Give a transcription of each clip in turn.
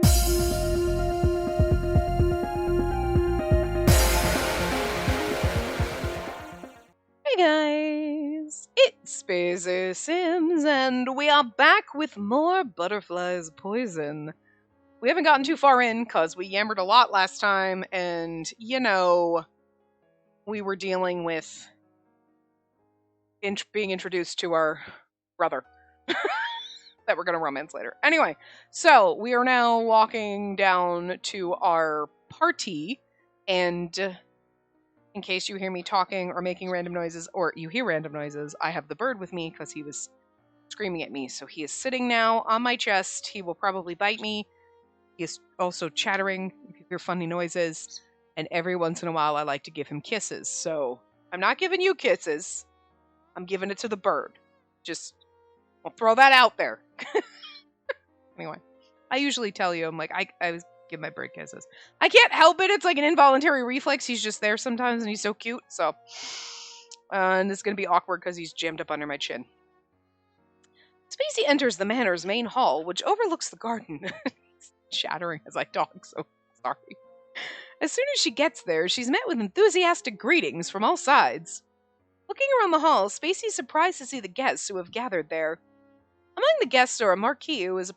Hey guys, it's Spacey Sims, and we are back with more Butterflies Poison. We haven't gotten too far in because we yammered a lot last time, and we were dealing with being introduced to our brother that we're going to romance later. Anyway, so we are now walking down to our party, and in case you hear me talking or making random noises, or you hear random noises, I have the bird with me because he was screaming at me. So he is sitting now on my chest. He will probably bite me. He is also chattering if you hear funny noises. And every once in a while, I like to give him kisses. So I'm not giving you kisses. I'm giving it to the bird. I'll throw that out there. Anyway, I usually tell you, I'm like, I give my bird kisses. I can't help it. It's like an involuntary reflex. He's just there sometimes, and he's so cute. So, and it's going to be awkward because he's jammed up under my chin. Spacey enters the manor's main hall, which overlooks the garden. Shattering as I talk, so sorry. As soon as she gets there, she's met with enthusiastic greetings from all sides. Looking around the hall, Spacey's surprised to see the guests who have gathered there. Among the guests are a marquis who is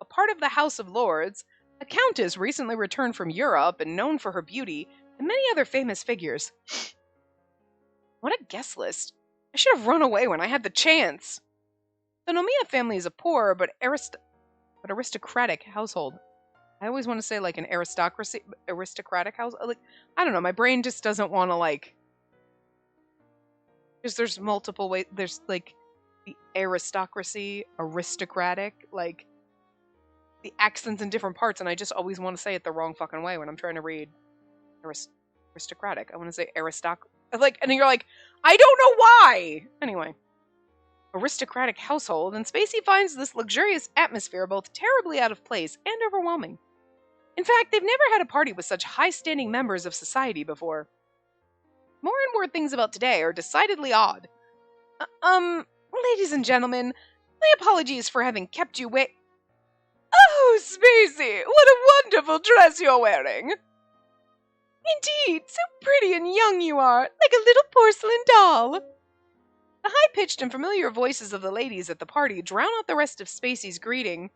a part of the House of Lords, a countess recently returned from Europe and known for her beauty, and many other famous figures. What a guest list. I should have run away when I had the chance. The Nomiya family is a poor but aristocratic household. I always want to say like an aristocratic house. Like, I don't know, my brain just doesn't want to like... Because there's multiple ways. There's like the aristocratic, like the accents in different parts, and I just always want to say it the wrong fucking way when I'm trying to read aristocratic. I want to say like, and you're like, I don't know why. Anyway, aristocratic household, and Spacey finds this luxurious atmosphere both terribly out of place and overwhelming. In fact, they've never had a party with such high-standing members of society before. More and more things about today are decidedly odd. Ladies and gentlemen, my apologies for having kept you wait. Oh, Spacey, what a wonderful dress you're wearing! Indeed, so pretty and young you are, like a little porcelain doll. The high-pitched and familiar voices of the ladies at the party drown out the rest of Spacey's greeting.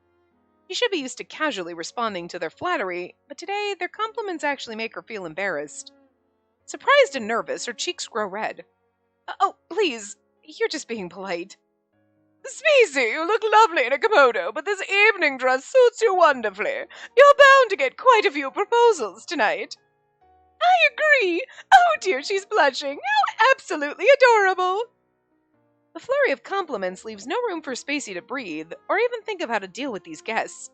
She should be used to casually responding to their flattery, but today their compliments actually make her feel embarrassed. Surprised and nervous, her cheeks grow red. Oh, please, you're just being polite. Spacey, you look lovely in a kimono, but this evening dress suits you wonderfully. You're bound to get quite a few proposals tonight. I agree. Oh dear, she's blushing. How absolutely adorable. The flurry of compliments leaves no room for Spacey to breathe, or even think of how to deal with these guests.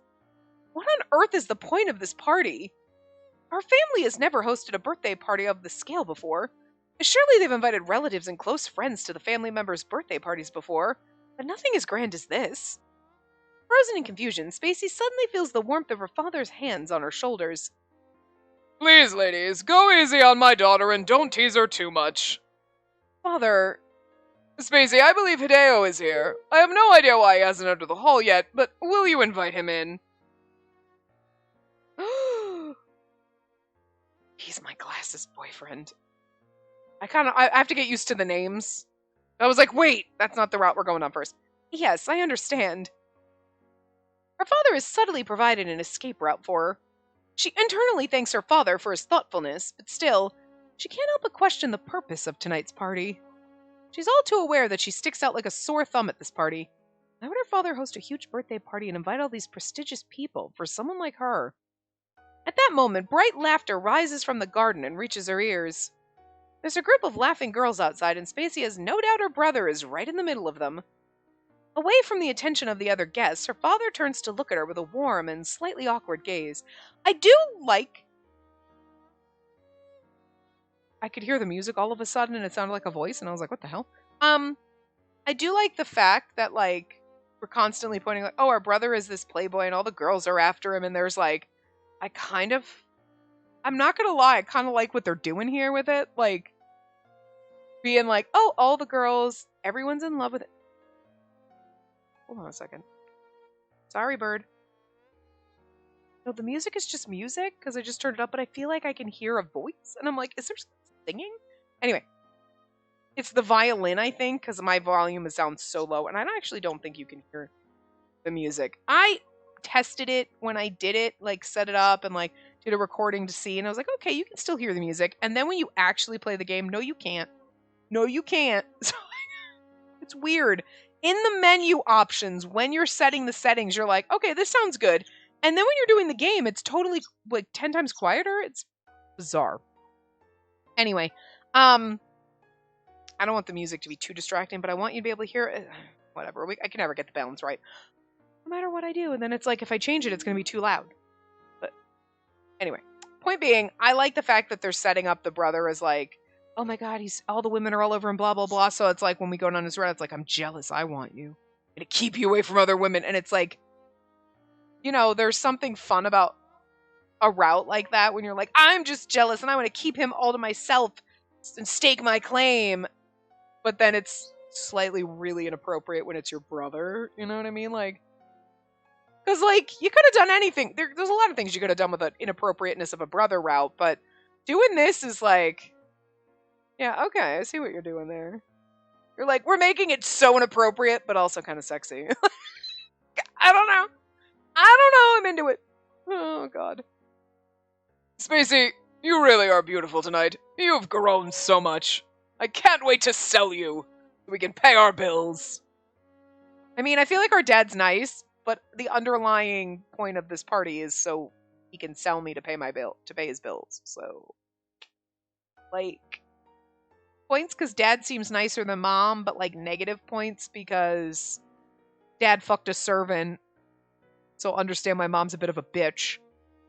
What on earth is the point of this party? Our family has never hosted a birthday party of this scale before. Surely they've invited relatives and close friends to the family members' birthday parties before, but nothing as grand as this. Frozen in confusion, Spacey suddenly feels the warmth of her father's hands on her shoulders. Please, ladies, go easy on my daughter and don't tease her too much. Father... Spacey, I believe Hideo is here. I have no idea why he hasn't entered the hall yet, but will you invite him in? He's my glasses boyfriend. I have to get used to the names. I was like, wait, that's not the route we're going on first. Yes, I understand. Her father has subtly provided an escape route for her. She internally thanks her father for his thoughtfulness, but still, she can't help but question the purpose of tonight's party. She's all too aware that she sticks out like a sore thumb at this party. Why would her father host a huge birthday party and invite all these prestigious people for someone like her? At that moment, bright laughter rises from the garden and reaches her ears. There's a group of laughing girls outside, and Spacey has no doubt her brother is right in the middle of them. Away from the attention of the other guests, her father turns to look at her with a warm and slightly awkward gaze. I could hear the music all of a sudden, and it sounded like a voice, and I was like, what the hell? I do like the fact that, like, we're constantly pointing, like, oh, our brother is this playboy, and all the girls are after him, and there's, like, I'm not gonna lie, I kind of like what they're doing here with it, like, being like, oh, all the girls, everyone's in love with it. Hold on a second. Sorry, bird. No, the music is just music because I just turned it up, but I feel like I can hear a voice. And I'm like, is there singing? Anyway, it's the violin, I think, because my volume is down so low. And I actually don't think you can hear the music. I tested it when I did it, like set it up and like did a recording to see. And I was like, okay, you can still hear the music. And then when you actually play the game, no, you can't. No, you can't. So it's weird. In the menu options, when you're setting the settings, you're like, okay, this sounds good. And then when you're doing the game, it's totally like 10 times quieter. It's bizarre. Anyway, I don't want the music to be too distracting, but I want you to be able to hear it. Whatever. I can never get the balance right. No matter what I do. And then it's like, if I change it, it's going to be too loud. But anyway, point being, I like the fact that they're setting up the brother as like, oh my God, all the women are all over him, blah, blah, blah. So it's like when we go down his route, it's like, I'm jealous. I want you. I'm going to keep you away from other women. And it's like, you know, there's something fun about a route like that when you're like, I'm just jealous and I want to keep him all to myself and stake my claim. But then it's slightly really inappropriate when it's your brother. You know what I mean? Like, because like you could have done anything. There's a lot of things you could have done with the inappropriateness of a brother route, but doing this is like, yeah, okay, I see what you're doing there. You're like, we're making it so inappropriate, but also kind of sexy. I don't know. I'm into it. Oh, God. Spacey, you really are beautiful tonight. You've grown so much. I can't wait to sell you so we can pay our bills. I mean, I feel like our dad's nice, but the underlying point of this party is so he can sell me to pay his bills. So, like, points because dad seems nicer than mom, but like negative points because dad fucked a servant. So understand my mom's a bit of a bitch.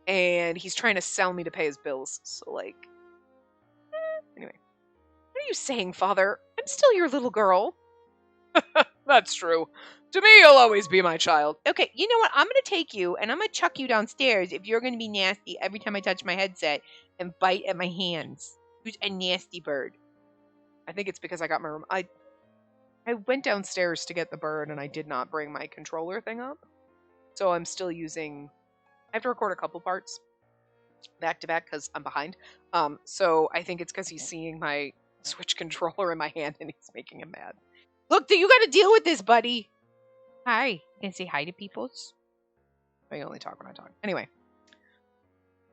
And he's trying to sell me to pay his bills. So like, anyway. What are you saying, father? I'm still your little girl. That's true. To me, you'll always be my child. Okay, you know what? I'm going to take you and I'm going to chuck you downstairs if you're going to be nasty every time I touch my headset and bite at my hands. Who's a nasty bird? I think it's because I got my room. I went downstairs to get the bird and I did not bring my controller thing up. So I'm still using... I have to record a couple parts back to back because I'm behind. So I think it's because he's seeing my Switch controller in my hand and he's making him mad. Look, you got to deal with this, buddy. Hi. You can say hi to peoples? I only talk when I talk. Anyway.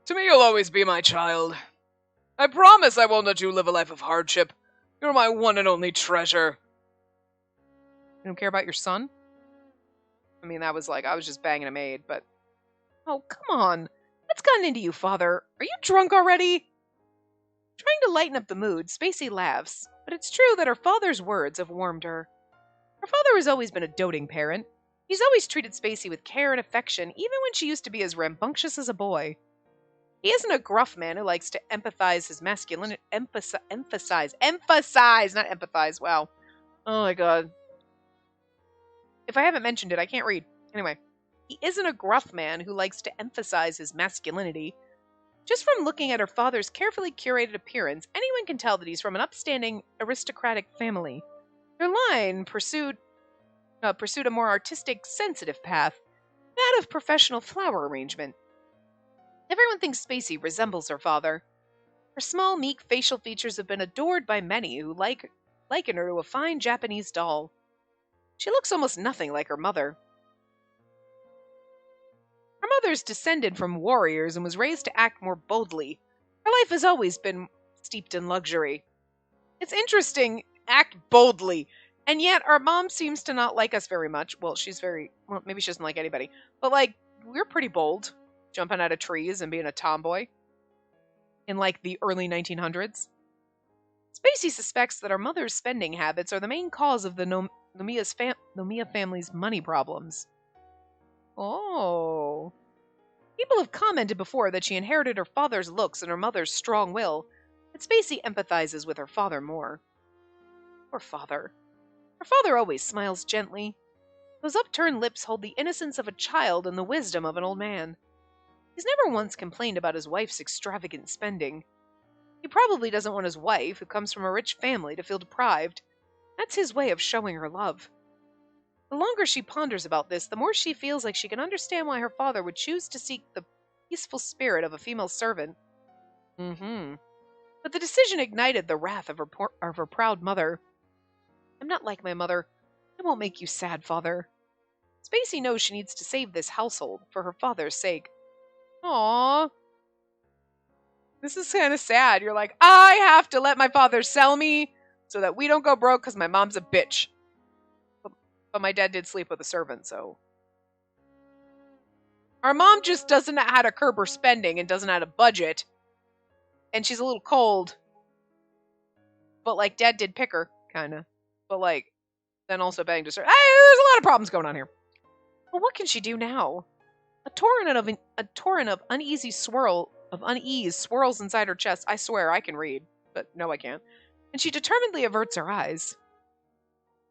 To me, you'll always be my child. I promise I won't let you live a life of hardship. You're my one and only treasure. You don't care about your son? I mean, that was like, I was just banging a maid, but... Oh, come on. What's gotten into you, father? Are you drunk already? Trying to lighten up the mood, Spacey laughs, but it's true that her father's words have warmed her. Her father has always been a doting parent. He's always treated Spacey with care and affection, even when she used to be as rambunctious as a boy. He isn't a gruff man who likes to emphasize his masculinity. Emphasize, not empathize. Wow. Oh my god. If I haven't mentioned it, I can't read. Anyway. He isn't a gruff man who likes to emphasize his masculinity. Just from looking at her father's carefully curated appearance, anyone can tell that he's from an upstanding, aristocratic family. Their line pursued a more artistic, sensitive path, that of professional flower arrangement. Everyone thinks Spacey resembles her father. Her small, meek facial features have been adored by many who liken her to a fine Japanese doll. She looks almost nothing like her mother. Her mother's descended from warriors and was raised to act more boldly. Her life has always been steeped in luxury. It's interesting, act boldly, and yet our mom seems to not like us very much. Well, maybe she doesn't like anybody, but like, we're pretty bold, jumping out of trees and being a tomboy in like the early 1900s. Spacey suspects that our mother's spending habits are the main cause of the Nomiya family's money problems. Oh. People have commented before that she inherited her father's looks and her mother's strong will, but Spacey empathizes with her father more. Poor father. Her father always smiles gently. Those upturned lips hold the innocence of a child and the wisdom of an old man. He's never once complained about his wife's extravagant spending. He probably doesn't want his wife, who comes from a rich family, to feel deprived. That's his way of showing her love. The longer she ponders about this, the more she feels like she can understand why her father would choose to seek the peaceful spirit of a female servant. But the decision ignited the wrath of her proud mother. I'm not like my mother. I won't make you sad, father. Spacey knows she needs to save this household for her father's sake. Aww. This is kind of sad. You're like, I have to let my father sell me so that we don't go broke because my mom's a bitch. But my dad did sleep with a servant, so. Our mom just doesn't know how to curb her spending and doesn't know how to budget. And she's a little cold. But, like, dad did pick her, kind of. But, like, then also banged a servant. Hey, there's a lot of problems going on here. Well, what can she do now? A torrent of unease swirls inside her chest. I swear I can read, but no, I can't. And she determinedly averts her eyes.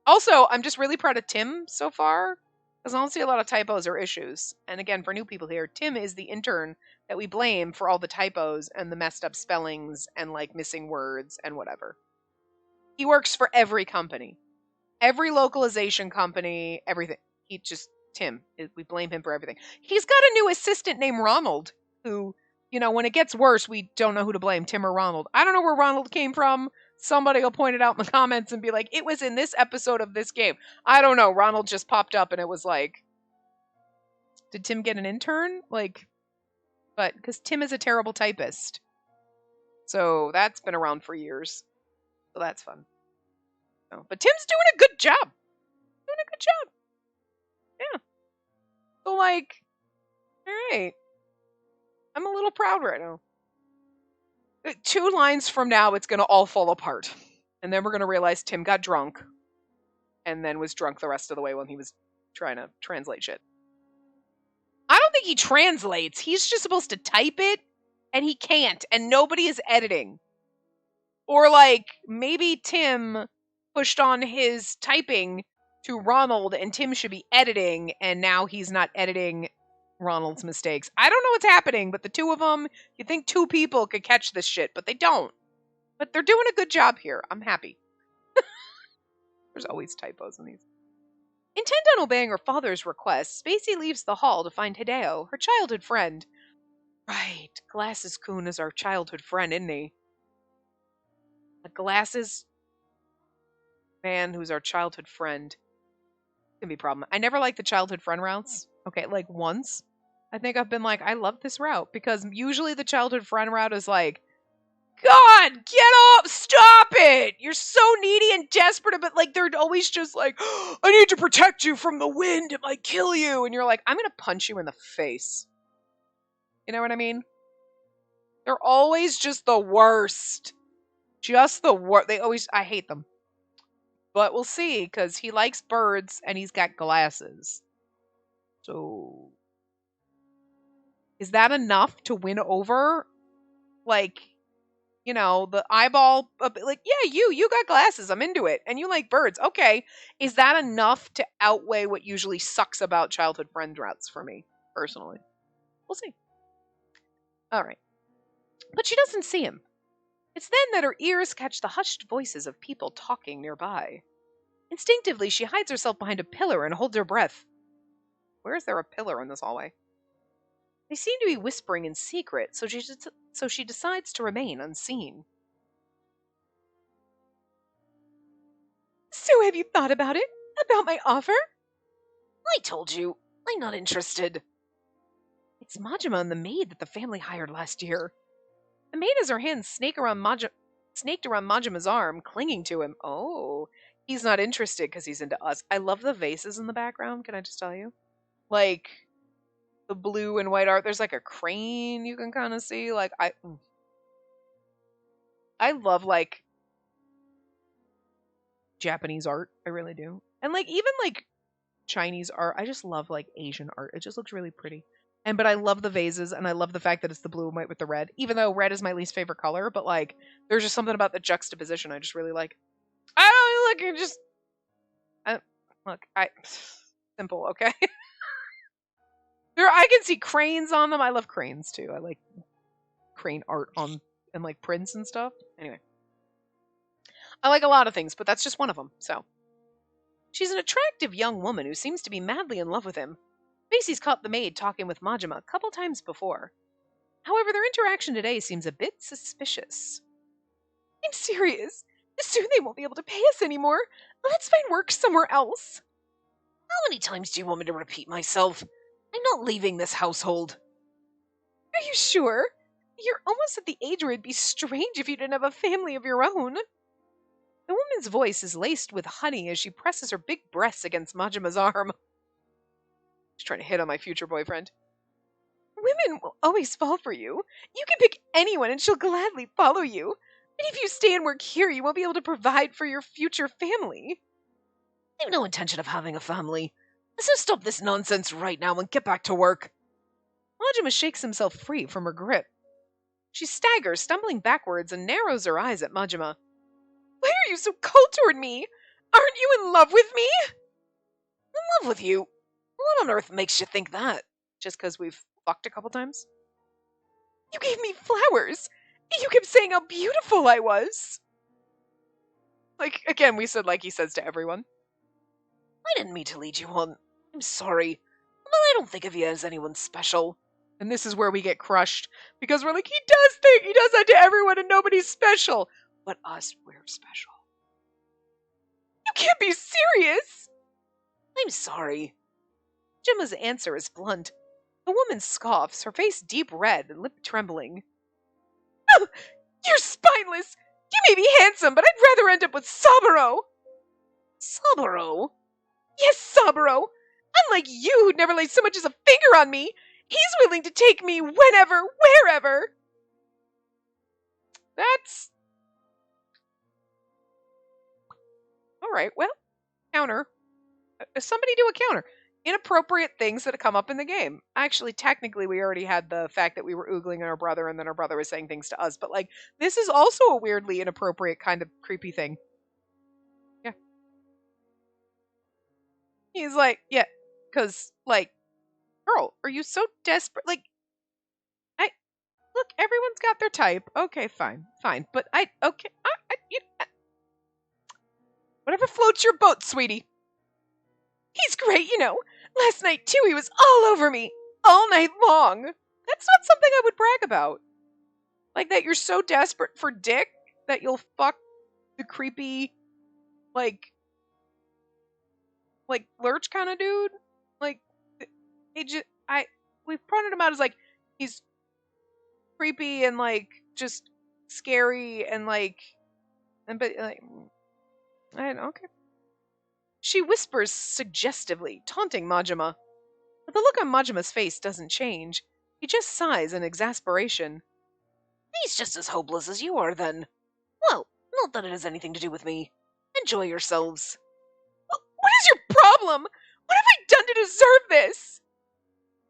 Also, I'm just really proud of Tim so far, because I don't see a lot of typos or issues. And again, for new people here, Tim is the intern that we blame for all the typos and the messed up spellings and, like, missing words and whatever. He works for every company. Every localization company, everything. Tim. We blame him for everything. He's got a new assistant named Ronald, who, you know, when it gets worse, we don't know who to blame, Tim or Ronald. I don't know where Ronald came from. Somebody will point it out in the comments and be like, it was in this episode of this game. I don't know. Ronald just popped up and it was like, did Tim get an intern? Like, but, because Tim is a terrible typist. So that's been around for years. So that's fun. So, but Tim's doing a good job. Yeah. So, like, alright. I'm a little proud right now. 2 lines from now, it's going to all fall apart. And then we're going to realize Tim got drunk. And then was drunk the rest of the way when he was trying to translate shit. I don't think he translates. He's just supposed to type it. And he can't. And nobody is editing. Or, like, maybe Tim pushed on his typing to Ronald, and Tim should be editing, and now he's not editing Ronald's mistakes. I don't know what's happening, but the 2 of them, you'd think 2 people could catch this shit, but they don't. But they're doing a good job here. I'm happy. There's always typos in these. Intent on obeying her father's request, Spacey leaves the hall to find Hideo, her childhood friend. Right, Glasses-kun is our childhood friend, isn't he? A glasses man who's our childhood friend. Can be a problem. I never liked the childhood friend routes. Okay, like once. I think I've been like, I love this route. Because usually the childhood friend route is like, God, get up, stop it! You're so needy and desperate, but like they're always just like, I need to protect you from the wind, it might kill you. And you're like, I'm gonna punch you in the face. You know what I mean? They're always just the worst. Just the worst. I hate them. But we'll see, because he likes birds and he's got glasses. So, is that enough to win over, like, you know, the eyeball, like, yeah, you got glasses, I'm into it, and you like birds, okay. Is that enough to outweigh what usually sucks about childhood friend routes for me, personally? We'll see. Alright. But she doesn't see him. It's then that her ears catch the hushed voices of people talking nearby. Instinctively, she hides herself behind a pillar and holds her breath. Where is there a pillar in this hallway? They seem to be whispering in secret, so she decides to remain unseen. So have you thought about it? About my offer? I told you, I'm not interested. It's Majima and the maid that the family hired last year. The maid has her hands snaked around Majima's arm, clinging to him. Oh, he's not interested because he's into us. I love the vases in the background, can I just tell you? Like, the blue and white art. There's like a crane you can kind of see. Like, I love, like, Japanese art. I really do. And, like, even, like, Chinese art. I just love, like, Asian art. It just looks really pretty. But I love the vases, and I love the fact that it's the blue and white with the red. Even though red is my least favorite color, but, like, there's just something about the juxtaposition I just really like. I don't, like, it just... simple, okay? I can see cranes on them. I love cranes, too. I like crane art on, and, like, prints and stuff. Anyway. I like a lot of things, but that's just one of them, so. She's an attractive young woman who seems to be madly in love with him. Macy's caught the maid talking with Majima a couple times before. However, their interaction today seems a bit suspicious. I'm serious. Soon they won't be able to pay us anymore. Let's find work somewhere else. How many times do you want me to repeat myself? I'm not leaving this household. Are you sure? You're almost at the age where it'd be strange if you didn't have a family of your own. The woman's voice is laced with honey as she presses her big breasts against Majima's arm. She's trying to hit on my future boyfriend. Women will always fall for you. You can pick anyone and she'll gladly follow you. But if you stay and work here, you won't be able to provide for your future family. I have no intention of having a family. Let's just stop this nonsense right now and get back to work. Majima shakes himself free from her grip. She staggers, stumbling backwards, and narrows her eyes at Majima. Why are you so cold toward me? Aren't you in love with me? In love with you? What on earth makes you think that? Just because we've fucked a couple times? You gave me flowers. You kept saying how beautiful I was. Like, again, we said like he says to everyone. I didn't mean to lead you on. I'm sorry. But I don't think of you as anyone special. And this is where we get crushed. Because we're like, he does that to everyone and nobody's special. But us, we're special. You can't be serious. I'm sorry. Gemma's answer is blunt. The woman scoffs, her face deep red and lip trembling. Oh, you're spineless! You may be handsome, but I'd rather end up with Saburo! Saburo? Yes, Saburo! Unlike you, who'd never laid so much as a finger on me, he's willing to take me whenever, wherever! That's... Alright, well, counter. Somebody do a counter. Inappropriate things that come up in the game. Actually, technically, we already had the fact that we were oogling at our brother and then our brother was saying things to us. But, like, this is also a weirdly inappropriate kind of creepy thing. Yeah. He's like, yeah, because, like, girl, are you so desperate? Like, look, everyone's got their type. Okay, fine. But whatever floats your boat, sweetie. He's great, you know. Last night, too, he was all over me. All night long. That's not something I would brag about. Like that you're so desperate for dick that you'll fuck the creepy, like lurch kind of dude. Like, we've pointed him out as, like, he's creepy and, like, just scary and, like, but, like, okay. She whispers suggestively, taunting Majima. But the look on Majima's face doesn't change. He just sighs in exasperation. He's just as hopeless as you are, then. Well, not that it has anything to do with me. Enjoy yourselves. What is your problem? What have I done to deserve this?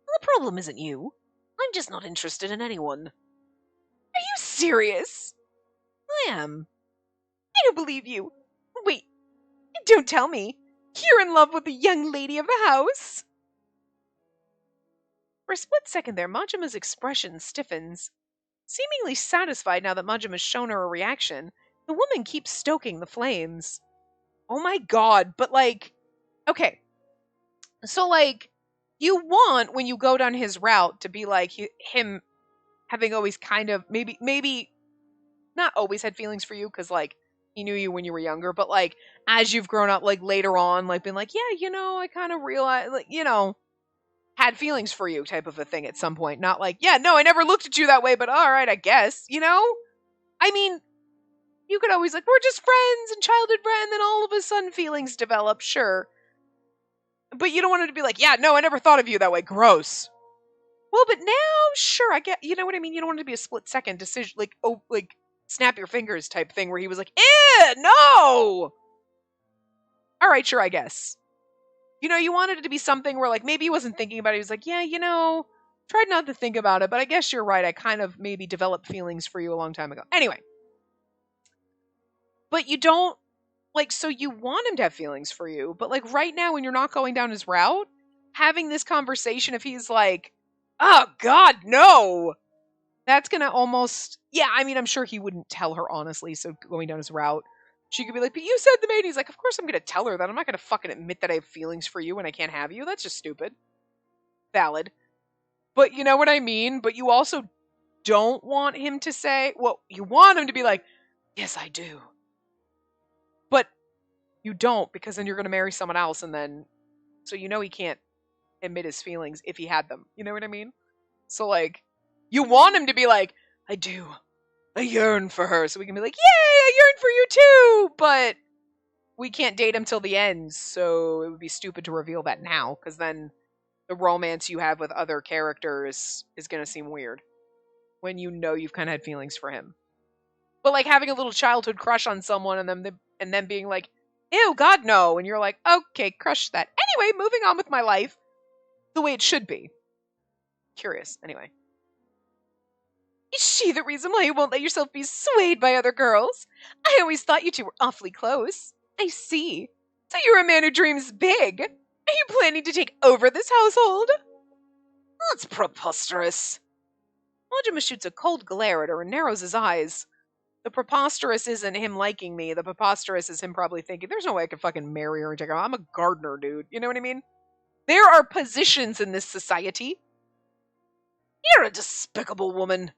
The problem isn't you. I'm just not interested in anyone. Are you serious? I am. I don't believe you. Wait, don't tell me. You're in love with the young lady of the house? For a split second there, Majima's expression stiffens. Seemingly satisfied now that Majima's shown her a reaction, the woman keeps stoking the flames. Oh my god, but like... Okay. So, like, you want, when you go down his route, to be like him having always kind of, maybe not always had feelings for you, because, like, he knew you when you were younger, but, like, as you've grown up, like, later on, like, been like, yeah, you know, I kind of realized, like, you know, had feelings for you type of a thing at some point. Not like, yeah, no, I never looked at you that way, but alright, I guess, you know? I mean, you could always, like, we're just friends and childhood friends, and then all of a sudden feelings develop, sure. But you don't want it to be like, yeah, no, I never thought of you that way, gross. Well, but now, sure, I get, you know what I mean? You don't want it to be a split second decision, like, oh, like, snap your fingers type thing where he was like, no! Alright, sure, I guess. You know, you wanted it to be something where, like, maybe he wasn't thinking about it. He was like, yeah, you know, tried not to think about it, but I guess you're right. I kind of maybe developed feelings for you a long time ago. Anyway. But you don't, like, so you want him to have feelings for you, but, like, right now when you're not going down his route, having this conversation, if he's like, oh, God, no! That's gonna almost, yeah, I mean, I'm sure he wouldn't tell her honestly, so going down his route, she could be like, but you said the maid. He's like, of course I'm gonna tell her that. I'm not gonna fucking admit that I have feelings for you when I can't have you. That's just stupid. Valid. But you know what I mean? But you also don't want him to say, well, you want him to be like, yes, I do. But you don't, because then you're going to marry someone else, and then, so you know he can't admit his feelings if he had them. You know what I mean? So, like, you want him to be like, I do. I yearn for her. So we can be like, yay, I yearn for you too! But we can't date him till the end, so it would be stupid to reveal that now, because then the romance you have with other characters is going to seem weird when you know you've kind of had feelings for him. But like having a little childhood crush on someone and then being like, ew, God, no. And you're like, okay, crush that. Anyway, moving on with my life the way it should be. Curious, anyway. Is she the reason why you won't let yourself be swayed by other girls? I always thought you two were awfully close. I see. So you're a man who dreams big. Are you planning to take over this household? That's preposterous. Majima shoots a cold glare at her and narrows his eyes. The preposterous isn't him liking me. The preposterous is him probably thinking, there's no way I can fucking marry her and take her. I'm a gardener, dude. You know what I mean? There are positions in this society. You're a despicable woman.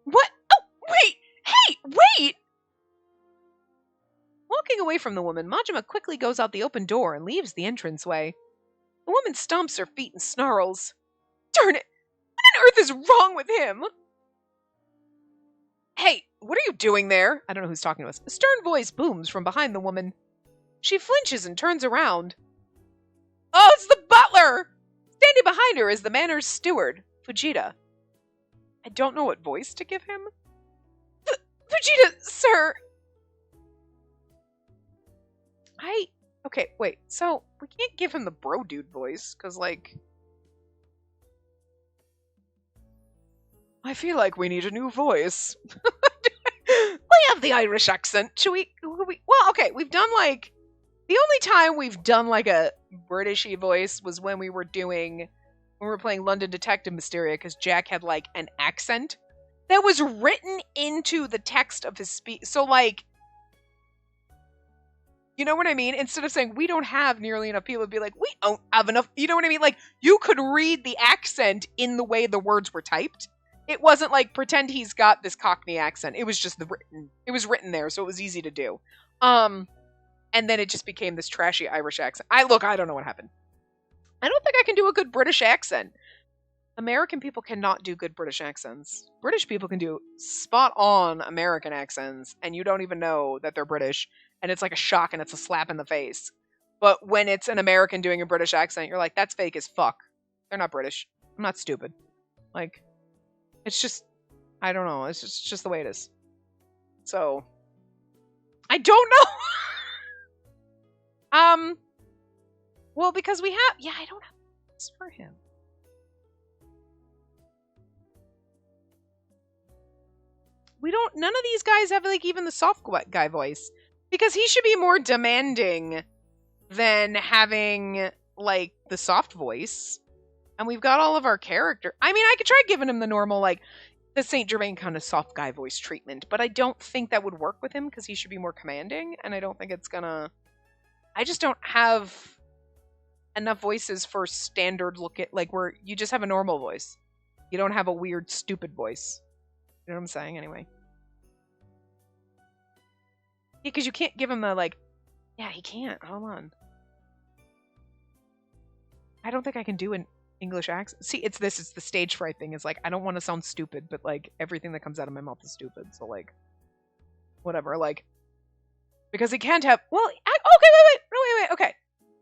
What? Oh, wait! Hey, wait! Walking away from the woman, Majima quickly goes out the open door and leaves the entranceway. The woman stomps her feet and snarls. Darn it! What on earth is wrong with him? Hey, what are you doing there? I don't know who's talking to us. A stern voice booms from behind the woman. She flinches and turns around. Oh, it's the butler! Standing behind her is the manor's steward, Fujita. I don't know what voice to give him. Fujita, sir! Okay, wait, so we can't give him the bro dude voice, because, like, I feel like we need a new voice. We have the Irish accent. Should we, well, okay, we've done, like, the only time we've done, like, a Britishy voice was when we were playing London Detective Mysteria, because Jack had, like, an accent that was written into the text of his speech. So, like, you know what I mean? Instead of saying, we don't have nearly enough people, it'd be like, we don't have enough. You know what I mean? Like, you could read the accent in the way the words were typed. It wasn't like, pretend he's got this Cockney accent. It was just it was written there, so it was easy to do. And then it just became this trashy Irish accent. I don't know what happened. I don't think I can do a good British accent. American people cannot do good British accents. British people can do spot-on American accents, and you don't even know that they're British, and it's like a shock and it's a slap in the face. But when it's an American doing a British accent, you're like, that's fake as fuck. They're not British. I'm not stupid. Like, it's just, I don't know. It's just the way it is. So, I don't know. Well, because we have, I don't have this for him. None of these guys have, like, even the soft guy voice. Because he should be more demanding than having, like, the soft voice. And we've got all of our character. I mean, I could try giving him the normal, like, the Saint Germain kind of soft guy voice treatment. But I don't think that would work with him because he should be more commanding. And I don't think it's gonna... I just don't have enough voices for standard like, where you just have a normal voice. You don't have a weird, stupid voice. You know what I'm saying, anyway? Yeah, because you can't give him a, like... Yeah, he can't. Hold on. I don't think I can do an English accent. See, it's the stage fright thing. It's like, I don't want to sound stupid, but, like, everything that comes out of my mouth is stupid. So, like, whatever, like... Because he can't have... Well, okay, wait. Okay.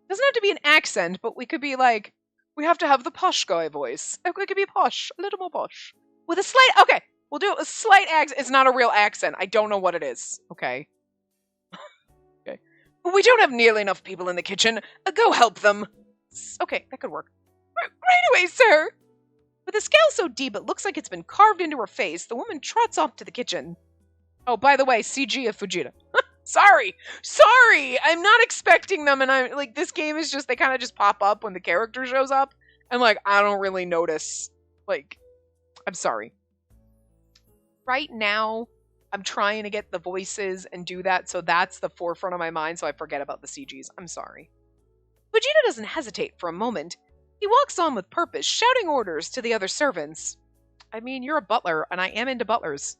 Doesn't have to be an accent, but we could be, like... We have to have the posh guy voice. It could be posh. A little more posh. With a slight... Okay. We'll do a slight accent. It's not a real accent. I don't know what it is. Okay. Okay. We don't have nearly enough people in the kitchen. Go help them. Okay, that could work. Right away, sir. With a scowl so deep it looks like it's been carved into her face, the woman trots off to the kitchen. Oh, by the way, CG of Fujita. Sorry. I'm not expecting them, and I'm like, this game is just, they kind of just pop up when the character shows up, and like, I don't really notice. Like, I'm sorry. Right now, I'm trying to get the voices and do that, so that's the forefront of my mind, so I forget about the CGs. I'm sorry. Fujita doesn't hesitate for a moment. He walks on with purpose, shouting orders to the other servants. I mean, you're a butler, and I am into butlers.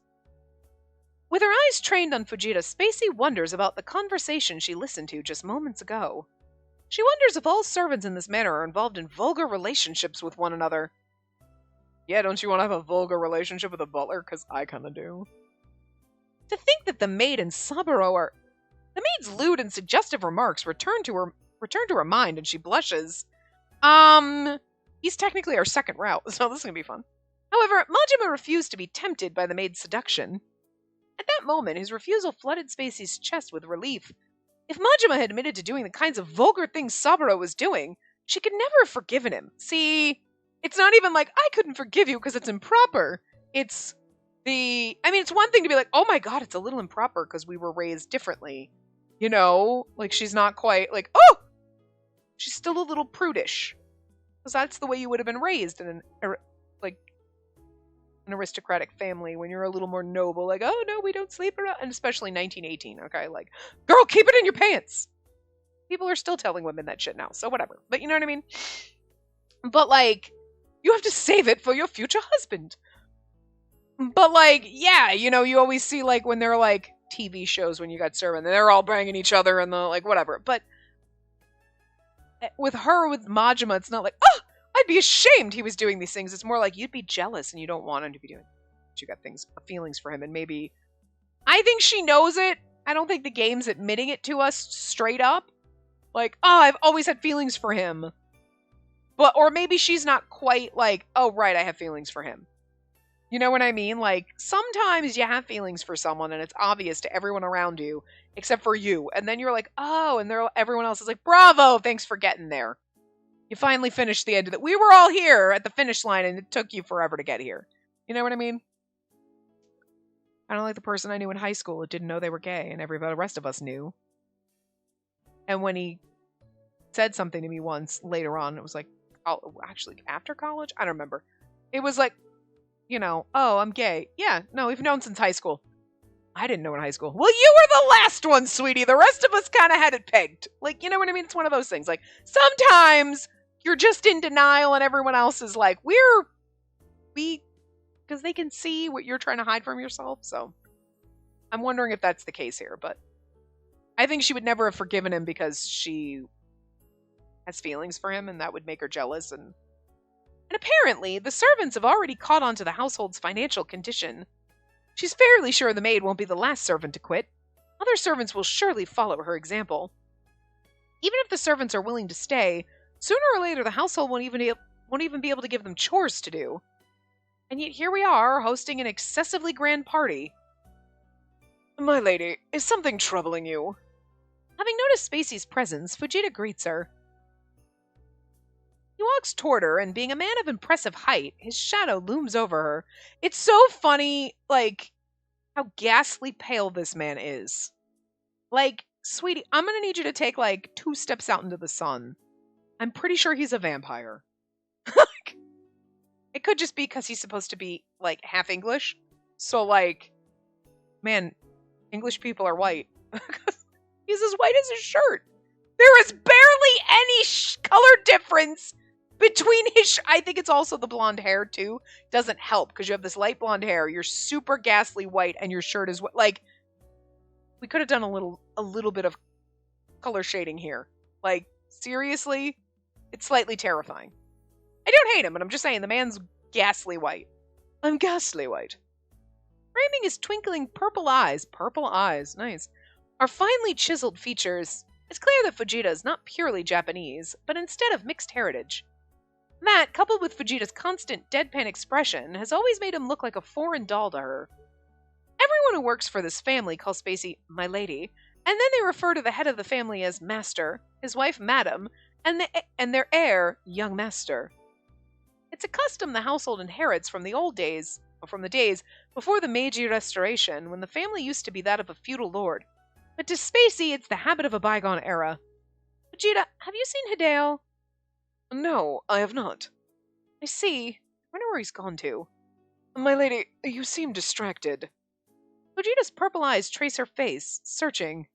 With her eyes trained on Fujita, Spacey wonders about the conversation she listened to just moments ago. She wonders if all servants in this manner are involved in vulgar relationships with one another. Yeah, don't you want to have a vulgar relationship with a butler? Because I kind of do. To think that the maid and Saburo are... The maid's lewd and suggestive remarks return to her mind, and she blushes. He's technically our second route, so this is going to be fun. However, Majima refused to be tempted by the maid's seduction. At that moment, his refusal flooded Spacey's chest with relief. If Majima had admitted to doing the kinds of vulgar things Saburo was doing, she could never have forgiven him. See, it's not even like, I couldn't forgive you because it's improper. It's it's one thing to be like, oh my god, it's a little improper because we were raised differently. You know? Like, she's not quite like, oh! She's still a little prudish. Because that's the way you would have been raised in an aristocratic family when you're a little more noble. Like, oh no, we don't sleep around. And especially 1918, okay? Like, girl, keep it in your pants! People are still telling women that shit now, so whatever. But you know what I mean? But like, you have to save it for your future husband. But like, yeah, you know, you always see like when they're like TV shows when you got servant, and they're all banging each other and the like whatever. But with Majima, it's not like, oh, I'd be ashamed he was doing these things. It's more like you'd be jealous and you don't want him to be doing it. But you got feelings for him, and maybe I think she knows it. I don't think the game's admitting it to us straight up. Like, oh, I've always had feelings for him. But or maybe she's not quite like, oh right, I have feelings for him. You know what I mean? Like, sometimes you have feelings for someone and it's obvious to everyone around you, except for you. And then you're like, oh, and everyone else is like, bravo, thanks for getting there. You finally finished the end of it. We were all here at the finish line and it took you forever to get here. You know what I mean? Kind of like the person I knew in high school that didn't know they were gay and the rest of us knew. And when he said something to me once later on, it was like, oh, actually after college? I don't remember. It was like, you know, oh, I'm gay. Yeah, no, we've known since high school. I didn't know in high school. Well, you were the last one, sweetie. The rest of us kind of had it pegged. Like, you know what I mean? It's one of those things. Like, sometimes you're just in denial and everyone else is like, because they can see what you're trying to hide from yourself. So I'm wondering if that's the case here. But I think she would never have forgiven him because she has feelings for him and that would make her jealous. And apparently, the servants have already caught on to the household's financial condition. She's fairly sure the maid won't be the last servant to quit. Other servants will surely follow her example. Even if the servants are willing to stay, sooner or later the household won't even be able to give them chores to do. And yet here we are, hosting an excessively grand party. My lady, is something troubling you? Having noticed Spacey's presence, Fujita greets her. He walks toward her, and being a man of impressive height, his shadow looms over her. It's so funny, like, how ghastly pale this man is. Like, sweetie, I'm gonna need you to take, like, 2 steps out into the sun. I'm pretty sure he's a vampire. It could just be because he's supposed to be, like, half English. So, like, man, English people are white. He's as white as his shirt. There is barely any color difference between I think it's also the blonde hair too. Doesn't help because you have this light blonde hair, you're super ghastly white, and your shirt is like, we could have done a little bit of color shading here. Like, seriously, it's slightly terrifying. I don't hate him, but I'm just saying the man's ghastly white. I'm ghastly white. Framing his twinkling purple eyes, nice, are finely chiseled features. It's clear that Fujita is not purely Japanese, but instead of mixed heritage. That, coupled with Fujita's constant deadpan expression, has always made him look like a foreign doll to her. Everyone who works for this family calls Spacey my lady, and then they refer to the head of the family as master, his wife madam, and their heir young master. It's a custom the household inherits from the old days, or from the days before the Meiji Restoration, when the family used to be that of a feudal lord. But to Spacey, it's the habit of a bygone era. Fujita, have you seen Hideo? No, I have not. I see. I wonder where he's gone to. My lady, you seem distracted. Fujita's purple eyes trace her face, searching.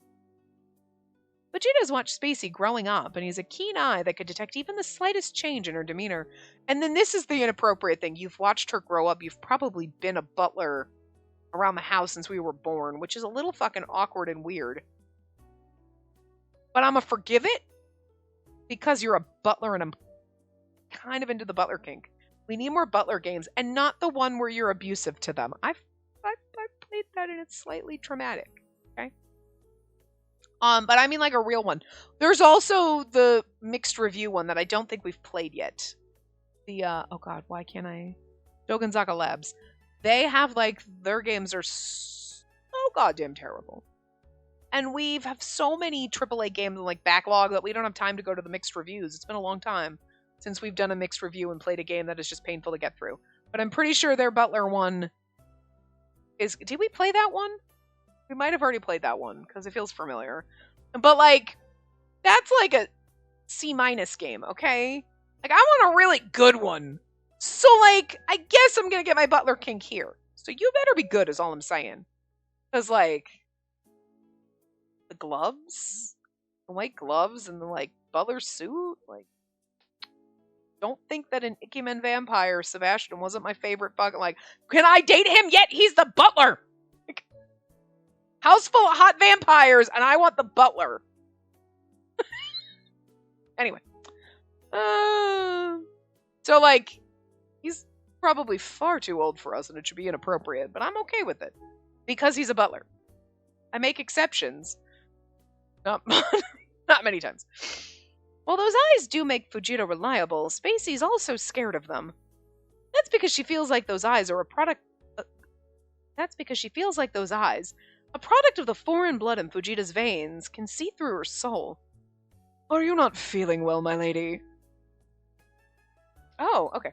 Vegeta has watched Spacey growing up, and he has a keen eye that could detect even the slightest change in her demeanor. And then this is the inappropriate thing. You've watched her grow up. You've probably been a butler around the house since we were born, which is a little fucking awkward and weird. But I'm gonna forgive it because you're a butler and I'm kind of into the butler kink. We need more butler games, and not the one where you're abusive to them. I've played that and it's slightly traumatic. Okay. But I mean like a real one. There's also the mixed review one that I don't think we've played yet. The oh god, why can't I? Dogonzaka Labs. They have like their games are so goddamn terrible. And we have so many AAA games in like backlog that we don't have time to go to the mixed reviews. It's been a long time since we've done a mixed review and played a game that is just painful to get through. But I'm pretty sure their Butler one is... Did we play that one? We might have already played that one, because it feels familiar. But, like, that's like a C- game, okay? Like, I want a really good one. So, like, I guess I'm gonna get my Butler kink here. So you better be good, is all I'm saying. Because, like, the gloves? The white gloves and the, like, Butler suit? Like, don't think that an Ikemen vampire, Sebastian, wasn't my favorite fucking, like, can I date him yet? He's the butler! Like, house full of hot vampires, and I want the butler. Anyway. So, like, he's probably far too old for us, and it should be inappropriate, but I'm okay with it. Because he's a butler. I make exceptions. Not many times. While those eyes do make Fujita reliable, Spacey's also scared of them. That's because she feels like those eyes are a product... That's because she feels like those eyes, a product of the foreign blood in Fujita's veins, can see through her soul. Are you not feeling well, my lady? Oh, okay.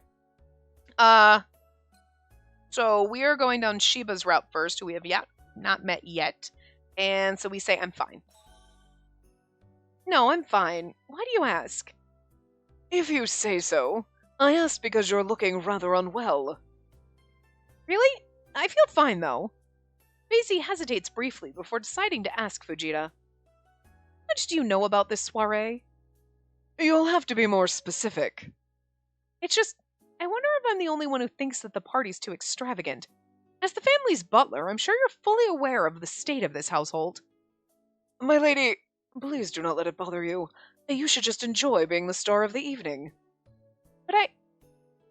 So we are going down Shiba's route first, who we have not met yet. And so we say, I'm fine. No, I'm fine. Why do you ask? If you say so. I asked because you're looking rather unwell. Really? I feel fine, though. Spacey hesitates briefly before deciding to ask Fujita. Much do you know about this soiree? You'll have to be more specific. It's just, I wonder if I'm the only one who thinks that the party's too extravagant. As the family's butler, I'm sure you're fully aware of the state of this household. My lady, please do not let it bother you. You should just enjoy being the star of the evening. But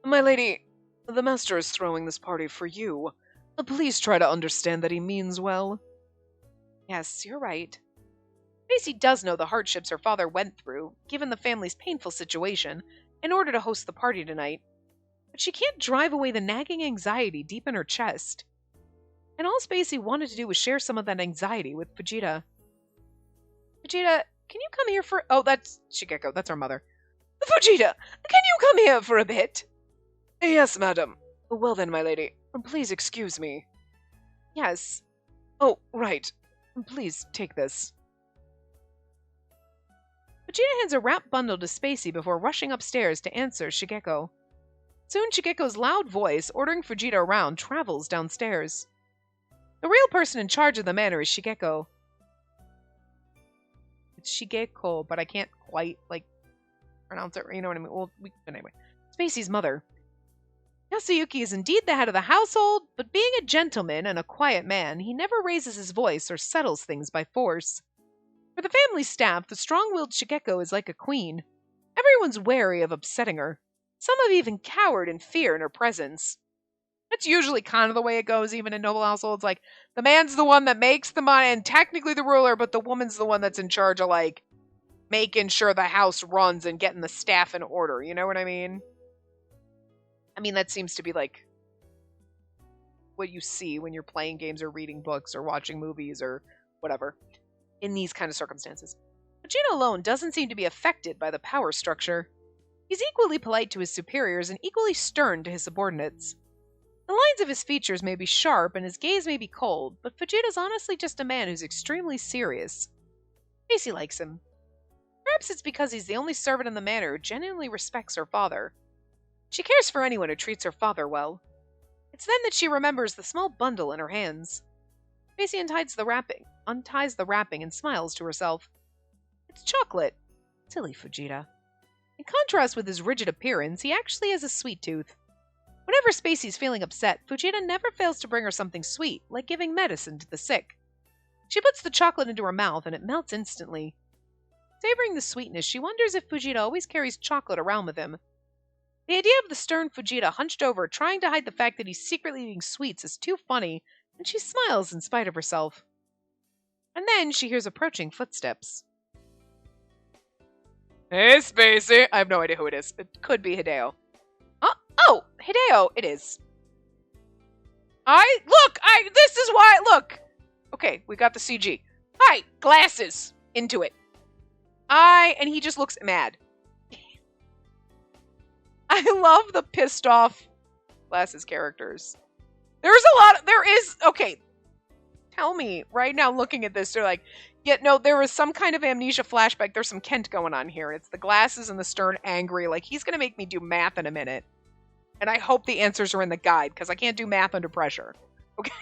My lady, the master is throwing this party for you. Please try to understand that he means well. Yes, you're right. Spacey does know the hardships her father went through, given the family's painful situation, in order to host the party tonight. But she can't drive away the nagging anxiety deep in her chest. And all Spacey wanted to do was share some of that anxiety with Fujita. Fujita, can you come here for... Oh, that's Shigeko. That's our mother. Fujita, can you come here for a bit? Yes, madam. Well then, my lady, please excuse me. Yes. Oh, right. Please take this. Fujita hands a wrapped bundle to Spacey before rushing upstairs to answer Shigeko. Soon Shigeko's loud voice, ordering Fujita around, travels downstairs. The real person in charge of the manor is Shigeko. It's Shigeko, but I can't quite, like, pronounce it, you know what I mean? Well, anyway. Spacey's mother. Yasuyuki is indeed the head of the household, but being a gentleman and a quiet man, he never raises his voice or settles things by force. For the family staff, the strong-willed Shigeko is like a queen. Everyone's wary of upsetting her. Some have even cowered in fear in her presence. That's usually kind of the way it goes, even in noble households. Like, the man's the one that makes the money and technically the ruler, but the woman's the one that's in charge of, like, making sure the house runs and getting the staff in order. You know what I mean? I mean, that seems to be, like, what you see when you're playing games or reading books or watching movies or whatever in these kind of circumstances. Fujita alone doesn't seem to be affected by the power structure. He's equally polite to his superiors and equally stern to his subordinates. The lines of his features may be sharp and his gaze may be cold, but Fujita's honestly just a man who's extremely serious. Spacey likes him. Perhaps it's because he's the only servant in the manor who genuinely respects her father. She cares for anyone who treats her father well. It's then that she remembers the small bundle in her hands. Spacey unties the wrapping and smiles to herself. It's chocolate. Silly Fujita. In contrast with his rigid appearance, he actually has a sweet tooth. Whenever Spacey's feeling upset, Fujita never fails to bring her something sweet, like giving medicine to the sick. She puts the chocolate into her mouth and it melts instantly. Savoring the sweetness, she wonders if Fujita always carries chocolate around with him. The idea of the stern Fujita hunched over, trying to hide the fact that he's secretly eating sweets is too funny, and she smiles in spite of herself. And then she hears approaching footsteps. Hey, Spacey! I have no idea who it is. It could be Hideo. Oh, Hideo, it is. This is why, look! Okay, we got the CG. Hi, glasses! Into it. And he just looks mad. I love the pissed off glasses characters. Okay. Tell me, right now looking at this, they're like, yeah, no, there was some kind of amnesia flashback. There's some Kent going on here. It's the glasses and the stern angry. Like, he's going to make me do math in a minute. And I hope the answers are in the guide, because I can't do math under pressure. Okay?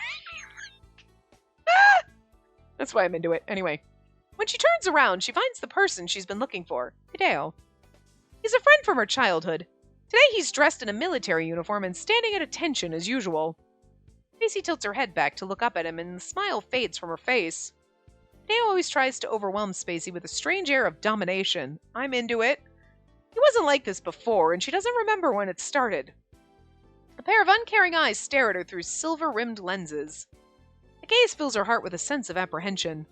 That's why I'm into it. Anyway. When she turns around, she finds the person she's been looking for, Hideo. He's a friend from her childhood. Today he's dressed in a military uniform and standing at attention as usual. Spacey tilts her head back to look up at him, and the smile fades from her face. Hideo always tries to overwhelm Spacey with a strange air of domination. I'm into it. He wasn't like this before, and she doesn't remember when it started. A pair of uncaring eyes stare at her through silver-rimmed lenses. The gaze fills her heart with a sense of apprehension.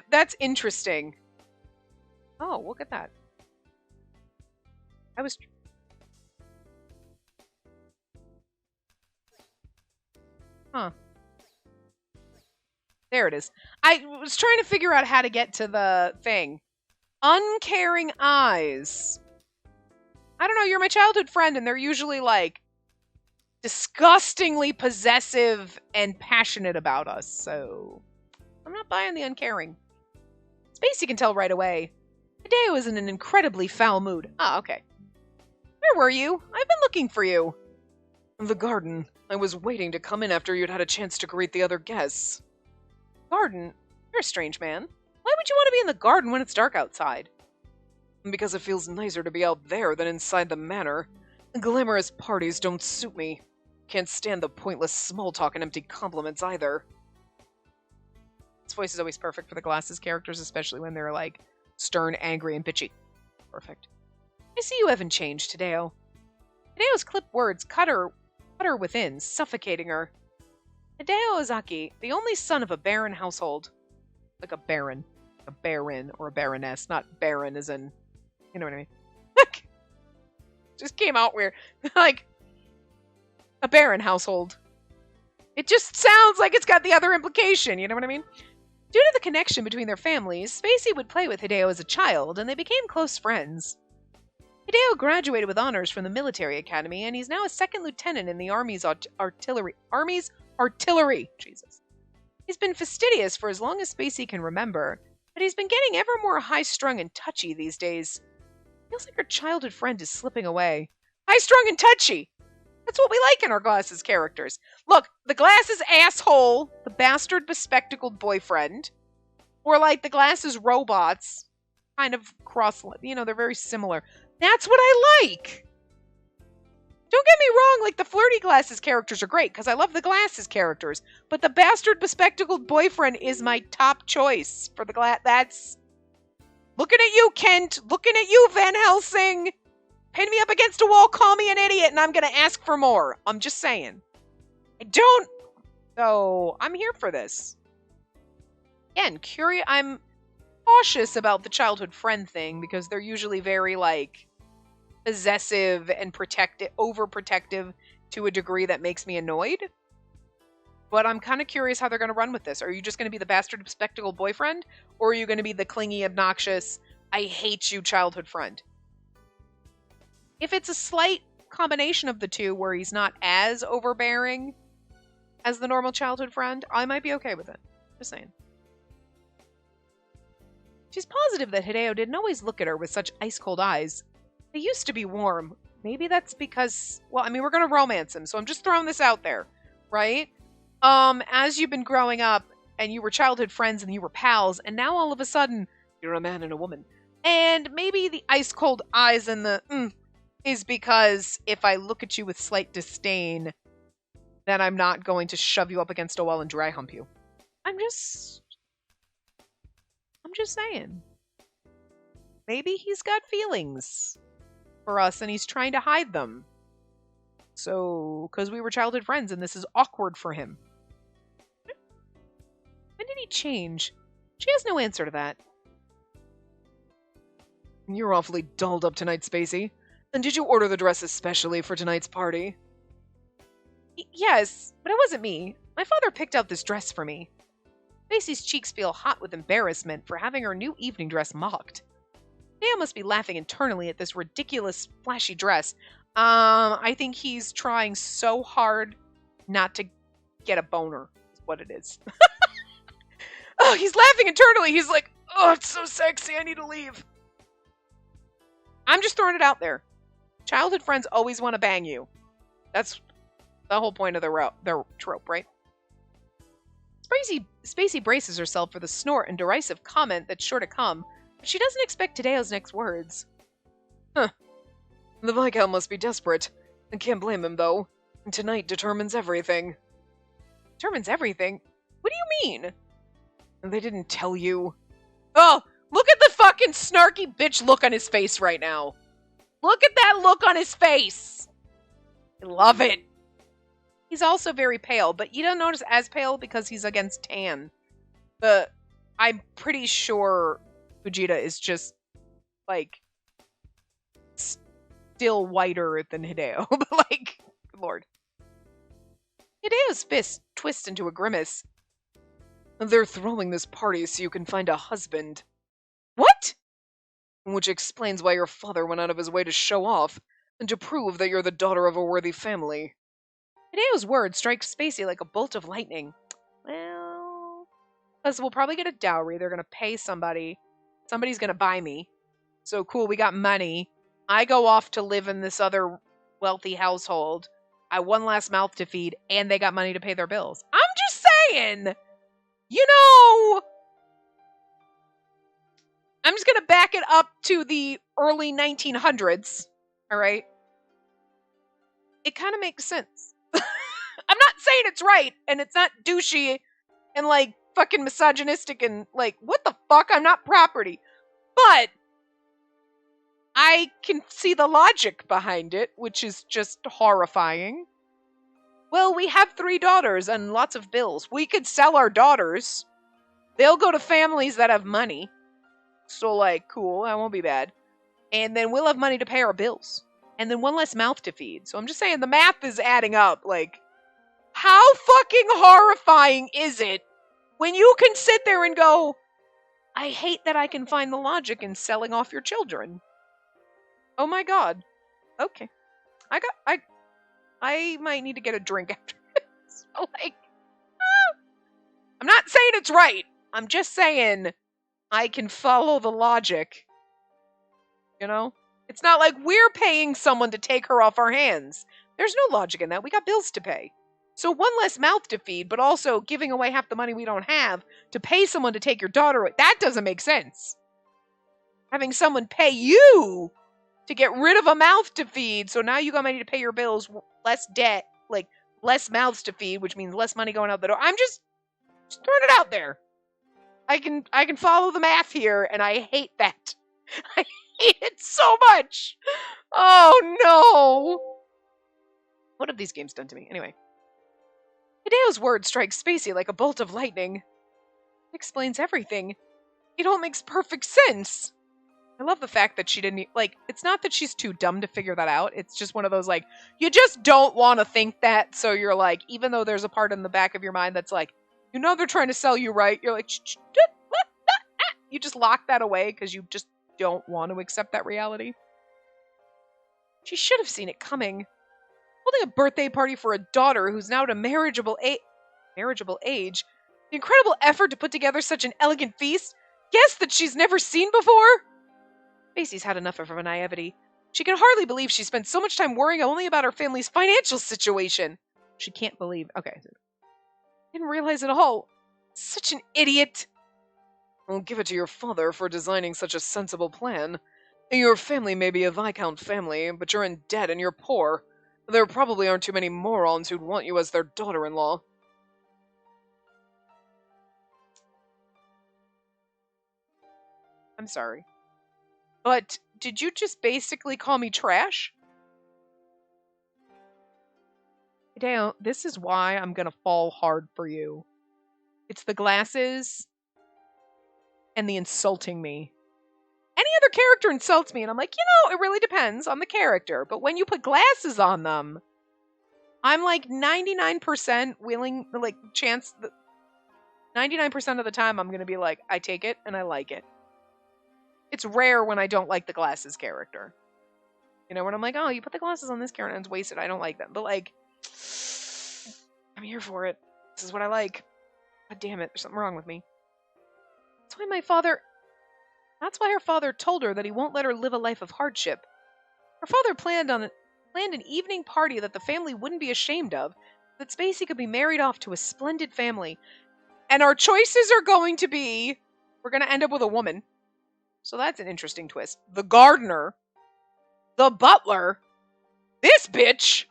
That's interesting. Oh, look at that. Huh. There it is. I was trying to figure out how to get to the thing. Uncaring eyes. I don't know, you're my childhood friend, and they're usually, like, disgustingly possessive and passionate about us, so I'm not buying the uncaring. Spacey can tell right away. Hideo is in an incredibly foul mood. Ah, okay. Where were you? I've been looking for you. The garden. I was waiting to come in after you'd had a chance to greet the other guests. Garden? You're a strange man. Why would you want to be in the garden when it's dark outside? Because it feels nicer to be out there than inside the manor. Glamorous parties don't suit me. Can't stand the pointless small talk and empty compliments either. His voice is always perfect for the glasses characters, especially when they're, like, stern, angry, and bitchy. Perfect. I see you haven't changed, Hideo. Hideo's clipped words cut her within, suffocating her. Hideo Ozaki, the only son of a baron household. Like a baron. A baron or a baroness, not baron as in... You know what I mean? Just came out weird. Like, a baron household. It just sounds like it's got the other implication, you know what I mean? Due to the connection between their families, Spacey would play with Hideo as a child, and they became close friends. Hideo graduated with honors from the military academy, and he's now a second lieutenant in the Army's artillery. Jesus. He's been fastidious for as long as Spacey can remember, but he's been getting ever more high-strung and touchy these days. Feels like her childhood friend is slipping away. High-strung and touchy! That's what we like in our glasses characters. Look, the glasses asshole, the bastard bespectacled boyfriend, or like the glasses robots, kind of they're very similar. That's what I like! Don't get me wrong, like the flirty glasses characters are great, because I love the glasses characters, but the bastard bespectacled boyfriend is my top choice for the that's... Looking at you, Kent! Looking at you, Van Helsing! Pin me up against a wall, call me an idiot, and I'm gonna ask for more. I'm just saying. So, I'm here for this. Again, I'm cautious about the childhood friend thing, because they're usually very, like, possessive and overprotective to a degree that makes me annoyed. But I'm kind of curious how they're going to run with this. Are you just going to be the bastard bespectacled boyfriend? Or are you going to be the clingy, obnoxious, I hate you childhood friend? If it's a slight combination of the two where he's not as overbearing as the normal childhood friend, I might be okay with it. Just saying. She's positive that Hideo didn't always look at her with such ice-cold eyes. They used to be warm. Maybe that's because... Well, I mean, we're going to romance him, so I'm just throwing this out there. Right? As you've been growing up, and you were childhood friends, and you were pals, and now all of a sudden, you You're a man and a woman. And maybe the ice-cold eyes and the is because if I look at you with slight disdain, then I'm not going to shove you up against a wall and dry hump you. I'm just saying. Maybe he's got feelings for us and he's trying to hide them. So, because we were childhood friends and this is awkward for him. When did he change? She has no answer to that. You're awfully dolled up tonight, Spacey. And did you order the dress especially for tonight's party? Yes, but it wasn't me. My father picked out this dress for me. Spacey's cheeks feel hot with embarrassment for having her new evening dress mocked. Hideo must be laughing internally at this ridiculous, flashy dress. I think he's trying so hard not to get a boner, is what it is. Oh, he's laughing internally. He's like, oh, it's so sexy. I need to leave. I'm just throwing it out there. Childhood friends always want to bang you. That's the whole point of their trope, right? Spacey braces herself for the snort and derisive comment that's sure to come, but she doesn't expect Hideo's next words. Huh. The Viscount must be desperate. I can't blame him, though. And tonight determines everything. Determines everything? What do you mean? They didn't tell you. Oh, look at the fucking snarky bitch look on his face right now. Look at that look on his face. I love it. He's also very pale, but you don't notice as pale because he's against tan. But I'm pretty sure Fujita is just, like, still whiter than Hideo. But, like, good lord. Hideo's fist twists into a grimace. They're throwing this party so you can find a husband. What? Which explains why your father went out of his way to show off, and to prove that you're the daughter of a worthy family. Hideo's words strike Spacey like a bolt of lightning. Well, because we'll probably get a dowry. They're going to pay somebody. Somebody's going to buy me. So cool, we got money. I go off to live in this other wealthy household. I one last mouth to feed, and they got money to pay their bills. I'm just saying, you know, I'm just going to back it up to the early 1900s, all right? It kind of makes sense. I'm not saying it's right, and it's not douchey and, like, fucking misogynistic and, like, what the fuck? I'm not property. But I can see the logic behind it, which is just horrifying. Well, we have 3 daughters and lots of bills. We could sell our daughters. They'll go to families that have money. So, like, cool, that won't be bad. And then we'll have money to pay our bills. And then one less mouth to feed. So I'm just saying the math is adding up. Like, how fucking horrifying is it when you can sit there and go, I hate that I can find the logic in selling off your children. Oh my god. Okay. I might need to get a drink after this. So, like, I'm not saying it's right. I'm just saying I can follow the logic. You know? It's not like we're paying someone to take her off our hands. There's no logic in that. We got bills to pay. So one less mouth to feed, but also giving away half the money we don't have to pay someone to take your daughter away. That doesn't make sense. Having someone pay you to get rid of a mouth to feed, so now you got money to pay your bills, less debt, like less mouths to feed, which means less money going out the door. I'm just throwing it out there. I can follow the math here, and I hate that. I hate it so much. Oh no. What have these games done to me? Anyway. Hideo's word strikes Spacey like a bolt of lightning. It explains everything. It all makes perfect sense. I love the fact that she didn't, like, it's not that she's too dumb to figure that out. It's just one of those, like, you just don't want to think that, so you're like, even though there's a part in the back of your mind that's like, you know they're trying to sell you, right? You're like, you just lock that away because you just don't want to accept that reality. She should have seen it coming. Holding a birthday party for a daughter who's now at a marriageable age, the incredible effort to put together such an elegant feast, guests that she's never seen before. Spacey's had enough of her naivety. She can hardly believe she spent so much time worrying only about her family's financial situation. She can't believe. Okay. Didn't realize at all. Such an idiot. I'll give it to your father for designing such a sensible plan. Your family may be a Viscount family, but you're in debt and you're poor. There probably aren't too many morons who'd want you as their daughter-in-law. I'm sorry. But did you just basically call me trash? Hideo, this is why I'm gonna fall hard for you. It's the glasses and the insulting me. Any other character insults me, and I'm like, it really depends on the character. But when you put glasses on them, I'm like 99% willing, 99% of the time I'm going to be like, I take it and I like it. It's rare when I don't like the glasses character. When I'm like, oh, you put the glasses on this character and it's wasted, I don't like them. But I'm here for it. This is what I like. God damn it, there's something wrong with me. That's why her father told her that he won't let her live a life of hardship. Her father planned an evening party that the family wouldn't be ashamed of, that Spacey could be married off to a splendid family. And our choices are going to be, we're going to end up with a woman. So that's an interesting twist. The gardener, the butler, this bitch,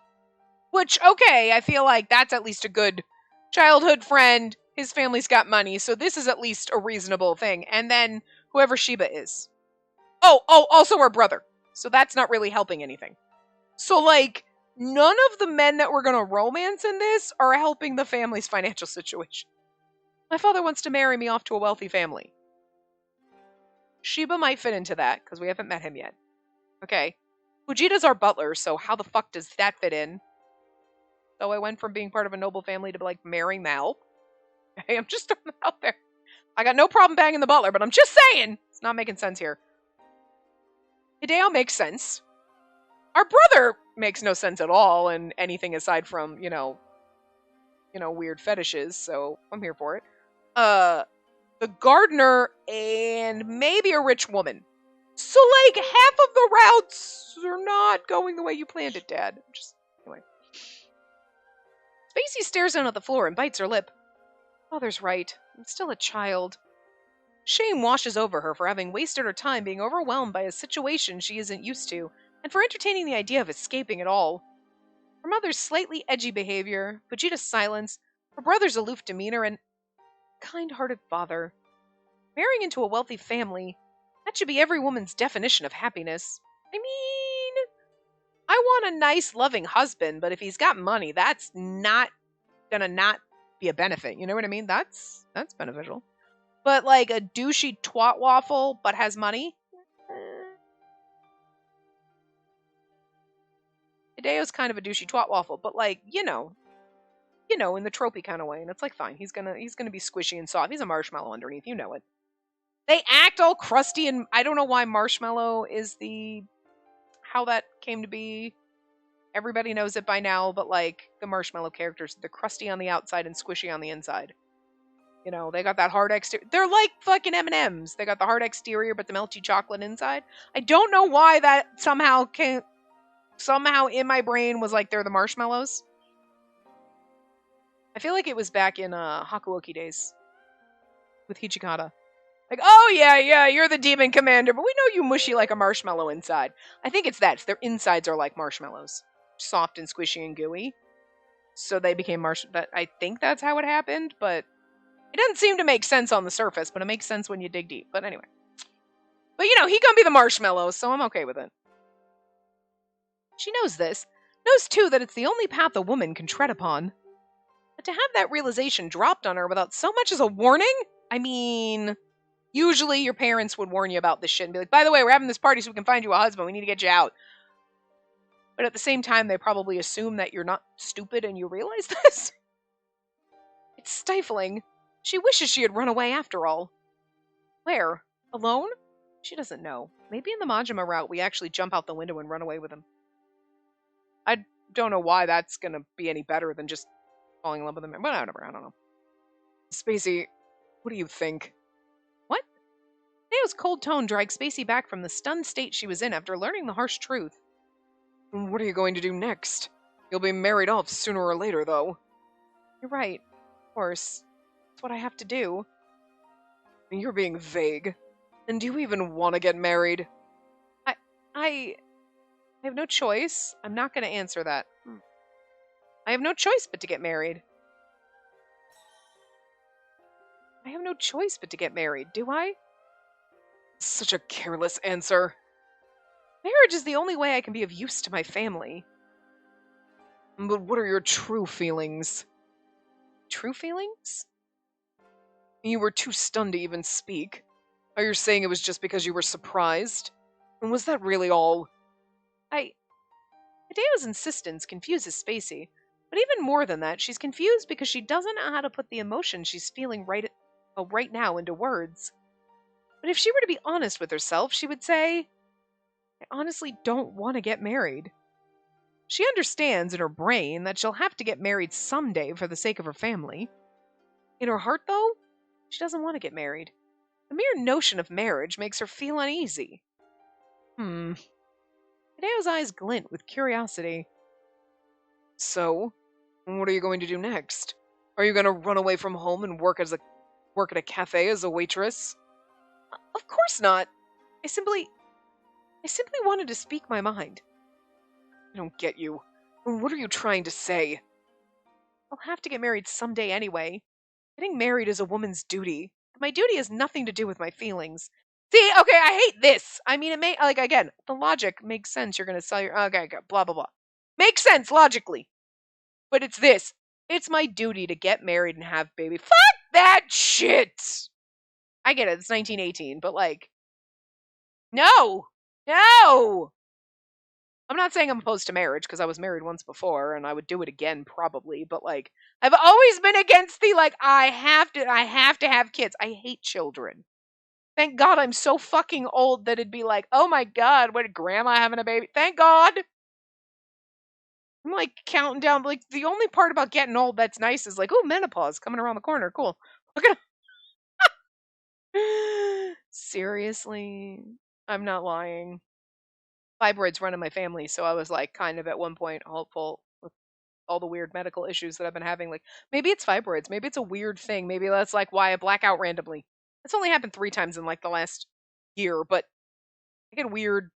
which, okay, I feel like that's at least a good childhood friend. His family's got money, so this is at least a reasonable thing. And then whoever Sheba is. Oh, also her brother. So that's not really helping anything. So, none of the men that we're going to romance in this are helping the family's financial situation. My father wants to marry me off to a wealthy family. Sheba might fit into that, because we haven't met him yet. Okay. Fujita's our butler, so how the fuck does that fit in? So I went from being part of a noble family to, marrying the help. Okay, I'm just throwing that out there. I got no problem banging the butler, but I'm just saying! It's not making sense here. Hideo makes sense. Our brother makes no sense at all, and anything aside from, weird fetishes, so I'm here for it. The gardener and maybe a rich woman. So, half of the routes are not going the way you planned it, Dad. Anyway. Spacey stares down at the floor and bites her lip. Father's right. I'm still a child. Shame washes over her for having wasted her time being overwhelmed by a situation she isn't used to, and for entertaining the idea of escaping it all. Her mother's slightly edgy behavior, Fujita's silence, her brother's aloof demeanor, and kind-hearted father. Marrying into a wealthy family, that should be every woman's definition of happiness. I mean, I want a nice, loving husband, but if he's got money, that's not gonna not be a benefit. You know what I mean? That's beneficial. But a douchey twat waffle, but has money? Hideo's kind of a douchey twat waffle, but in the tropey kind of way, and it's fine. He's gonna be squishy and soft. He's a marshmallow underneath, it. They act all crusty, and I don't know why marshmallow is how that came to be. Everybody knows it by now, but the marshmallow characters, they're crusty on the outside and squishy on the inside. They got that hard exterior. They're like fucking M&Ms. They got the hard exterior, but the melty chocolate inside. I don't know why that somehow in my brain was they're the marshmallows. I feel like it was back in Hakuoki days with Hichikata. Oh yeah, you're the demon commander, but we know you mushy like a marshmallow inside. I think it's that. Their insides are like marshmallows. Soft and squishy and gooey. So they became I think that's how it happened, but it doesn't seem to make sense on the surface, but it makes sense when you dig deep. But anyway. But he gonna be the marshmallow, so I'm okay with it. She knows this. Knows too that it's the only path a woman can tread upon. But to have that realization dropped on her without so much as a warning? I mean, usually your parents would warn you about this shit and be like, by the way, we're having this party so we can find you a husband. We need to get you out. But at the same time, they probably assume that you're not stupid and you realize this. It's stifling. She wishes she had run away after all. Where? Alone? She doesn't know. Maybe in the Majima route, we actually jump out the window and run away with him. I don't know why that's gonna be any better than just falling in love with him. Whatever, I don't know. Spacey, what do you think? What? Theo's cold tone dragged Spacey back from the stunned state she was in after learning the harsh truth. What are you going to do next? You'll be married off sooner or later, though. You're right. Of course. That's what I have to do. You're being vague. And do you even want to get married? I, I have no choice. I'm not going to answer that. I have no choice but to get married. I have no choice but to get married, do I? Such a careless answer. Marriage is the only way I can be of use to my family. But what are your true feelings? True feelings? You were too stunned to even speak. Are you saying it was just because you were surprised? And was that really all? Hideo's insistence confuses Spacey. But even more than that, she's confused because she doesn't know how to put the emotion she's feeling right now into words. But if she were to be honest with herself, she would say, I honestly don't want to get married. She understands in her brain that she'll have to get married someday for the sake of her family. In her heart, though, she doesn't want to get married. The mere notion of marriage makes her feel uneasy. Hideo's eyes glint with curiosity. So, what are you going to do next? Are you going to run away from home and work at a cafe as a waitress? Of course not. I simply wanted to speak my mind. I don't get you. What are you trying to say? I'll have to get married someday anyway. Getting married is a woman's duty. My duty has nothing to do with my feelings. See, okay, I hate this. I mean, again, the logic makes sense. You're going to sell your, okay, blah, blah, blah. Makes sense logically. But it's this. It's my duty to get married and have baby. Fuck that shit! I get it, it's 1918, but no! No! I'm not saying I'm opposed to marriage, because I was married once before, and I would do it again, probably, but I've always been against the, I have to have kids. I hate children. Thank God I'm so fucking old that it'd be like, oh my God, what, grandma having a baby? Thank God! I'm counting down, the only part about getting old that's nice is oh, menopause coming around the corner, cool. Look at Seriously? I'm not lying. Fibroids run in my family, so I was kind of at one point hopeful with all the weird medical issues that I've been having. Maybe it's fibroids, maybe it's a weird thing, maybe that's why I black out randomly. It's only happened 3 times in the last year, but I get weird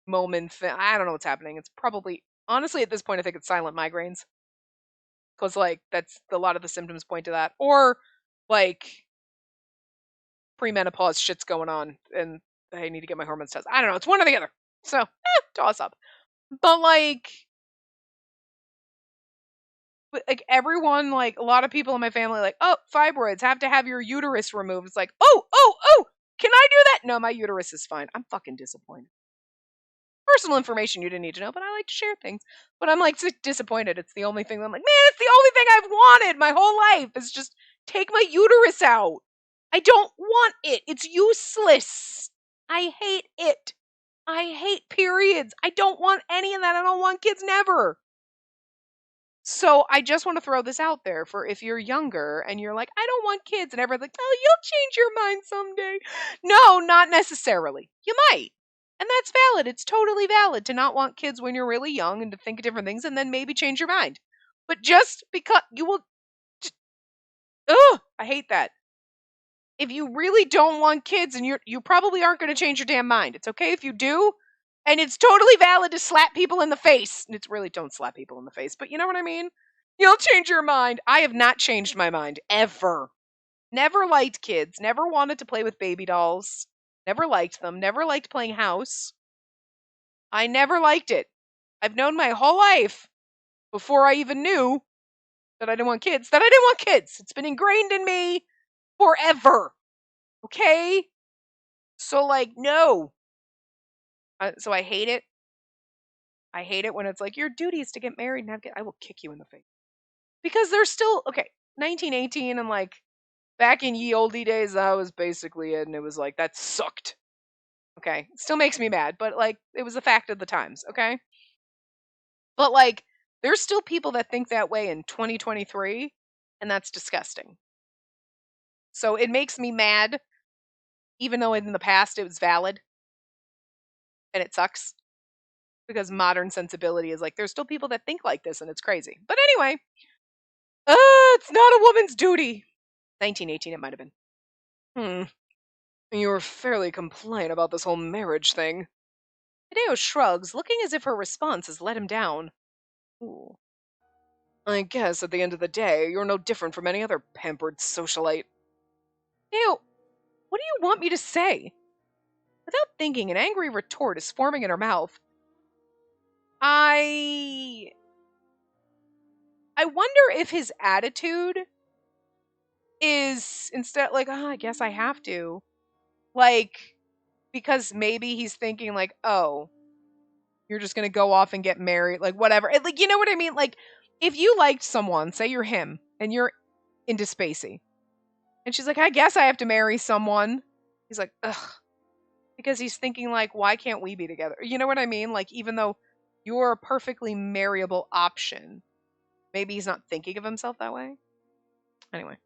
moments. I don't know what's happening. It's probably, honestly, at this point, I think it's silent migraines. Because, that's a lot of the symptoms point to that. Or, premenopause shit's going on, and I need to get my hormones tested. I don't know. It's one or the other. So, toss up. But, everyone, a lot of people in my family, oh, fibroids, have to have your uterus removed. It's oh, can I do that? No, my uterus is fine. I'm fucking disappointed. Personal information you didn't need to know, but I like to share things. But I'm disappointed. It's the only thing I'm man, it's the only thing I've wanted my whole life is just take my uterus out. I don't want it. It's useless. I hate it. I hate periods. I don't want any of that. I don't want kids never. So I just want to throw this out there for if you're younger and you're I don't want kids, and everyone's oh, you'll change your mind someday. No, not necessarily. You might. And that's valid. It's totally valid to not want kids when you're really young and to think of different things and then maybe change your mind. But just because you will... Ugh! I hate that. If you really don't want kids and you probably aren't going to change your damn mind. It's okay if you do. And it's totally valid to slap people in the face. And it's really don't slap people in the face. But you know what I mean? You'll change your mind. I have not changed my mind. Ever. Never liked kids. Never wanted to play with baby dolls. Never liked them. Never liked playing house. I never liked it. I've known my whole life, before I even knew that I didn't want kids, that I didn't want kids. It's been ingrained in me forever. Okay? So, no. So I hate it. I hate it when it's your duty is to get married and have kids. I will kick you in the face. Because there's still, 1918 and back in ye olde days, that was basically it. And it was that sucked. Okay? It still makes me mad, but it was a fact of the times, okay? But there's still people that think that way in 2023, and that's disgusting. So it makes me mad, even though in the past it was valid. And it sucks. Because modern sensibility is there's still people that think like this, and it's crazy. But anyway, it's not a woman's duty. 1918 it might have been. You're fairly compliant about this whole marriage thing. Hideo shrugs, looking as if her response has let him down. Ooh. I guess at the end of the day, you're no different from any other pampered socialite. Hideo, what do you want me to say? Without thinking, an angry retort is forming in her mouth. I wonder if his attitude is instead like, oh, I guess I have to. Like, because maybe he's thinking like, oh, you're just gonna go off and get married, like whatever. Like, you know what I mean? Like, if you liked someone, say you're him, and you're into Spacey, and she's like, I guess I have to marry someone. He's like, ugh. Because he's thinking like, why can't we be together? You know what I mean? Like, even though you're a perfectly marryable option, maybe he's not thinking of himself that way. Anyway.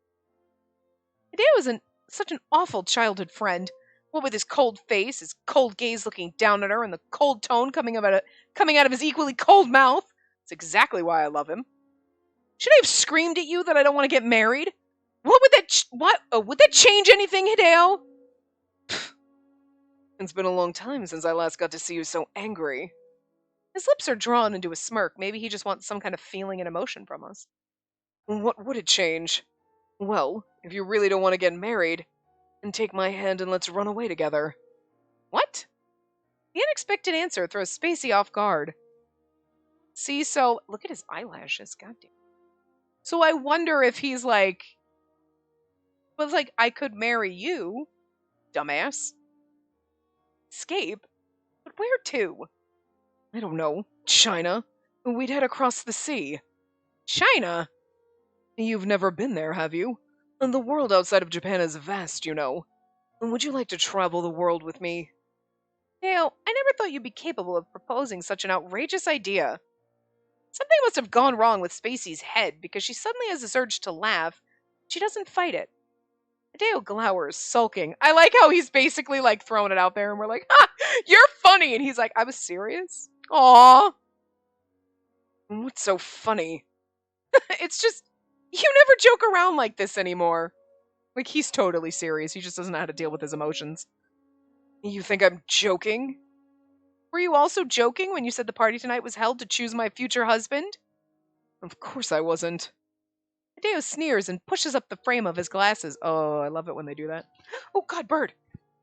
Hideo isn't such an awful childhood friend. What with his cold face, his cold gaze looking down at her, and the cold tone coming out of his equally cold mouth. It's exactly why I love him. Should I have screamed at you that I don't want to get married? What would that would that change anything, Hideo? It's been a long time since I last got to see you so angry. His lips are drawn into a smirk. Maybe he just wants some kind of feeling and emotion from us. What would it change? Well, if you really don't want to get married, then take my hand and let's run away together. What? The unexpected answer throws Spacey off guard. See, so look at his eyelashes, goddamn. So I wonder if he's like, but like, I could marry you, dumbass. Escape? But where to? I don't know. China. We'd head across the sea. China? You've never been there, have you? And the world outside of Japan is vast, you know. Would you like to travel the world with me? Dale, I never thought you'd be capable of proposing such an outrageous idea. Something must have gone wrong with Spacey's head because she suddenly has this urge to laugh. She doesn't fight it. Hideo glowers, sulking. I like how he's basically like throwing it out there and we're like, ha, you're funny. And he's like, I was serious? Aww. What's so funny? It's just, you never joke around like this anymore. Like, he's totally serious. He just doesn't know how to deal with his emotions. You think I'm joking? Were you also joking when you said the party tonight was held to choose my future husband? Of course I wasn't. Hideo sneers and pushes up the frame of his glasses. Oh, I love it when they do that. Oh, God, bird.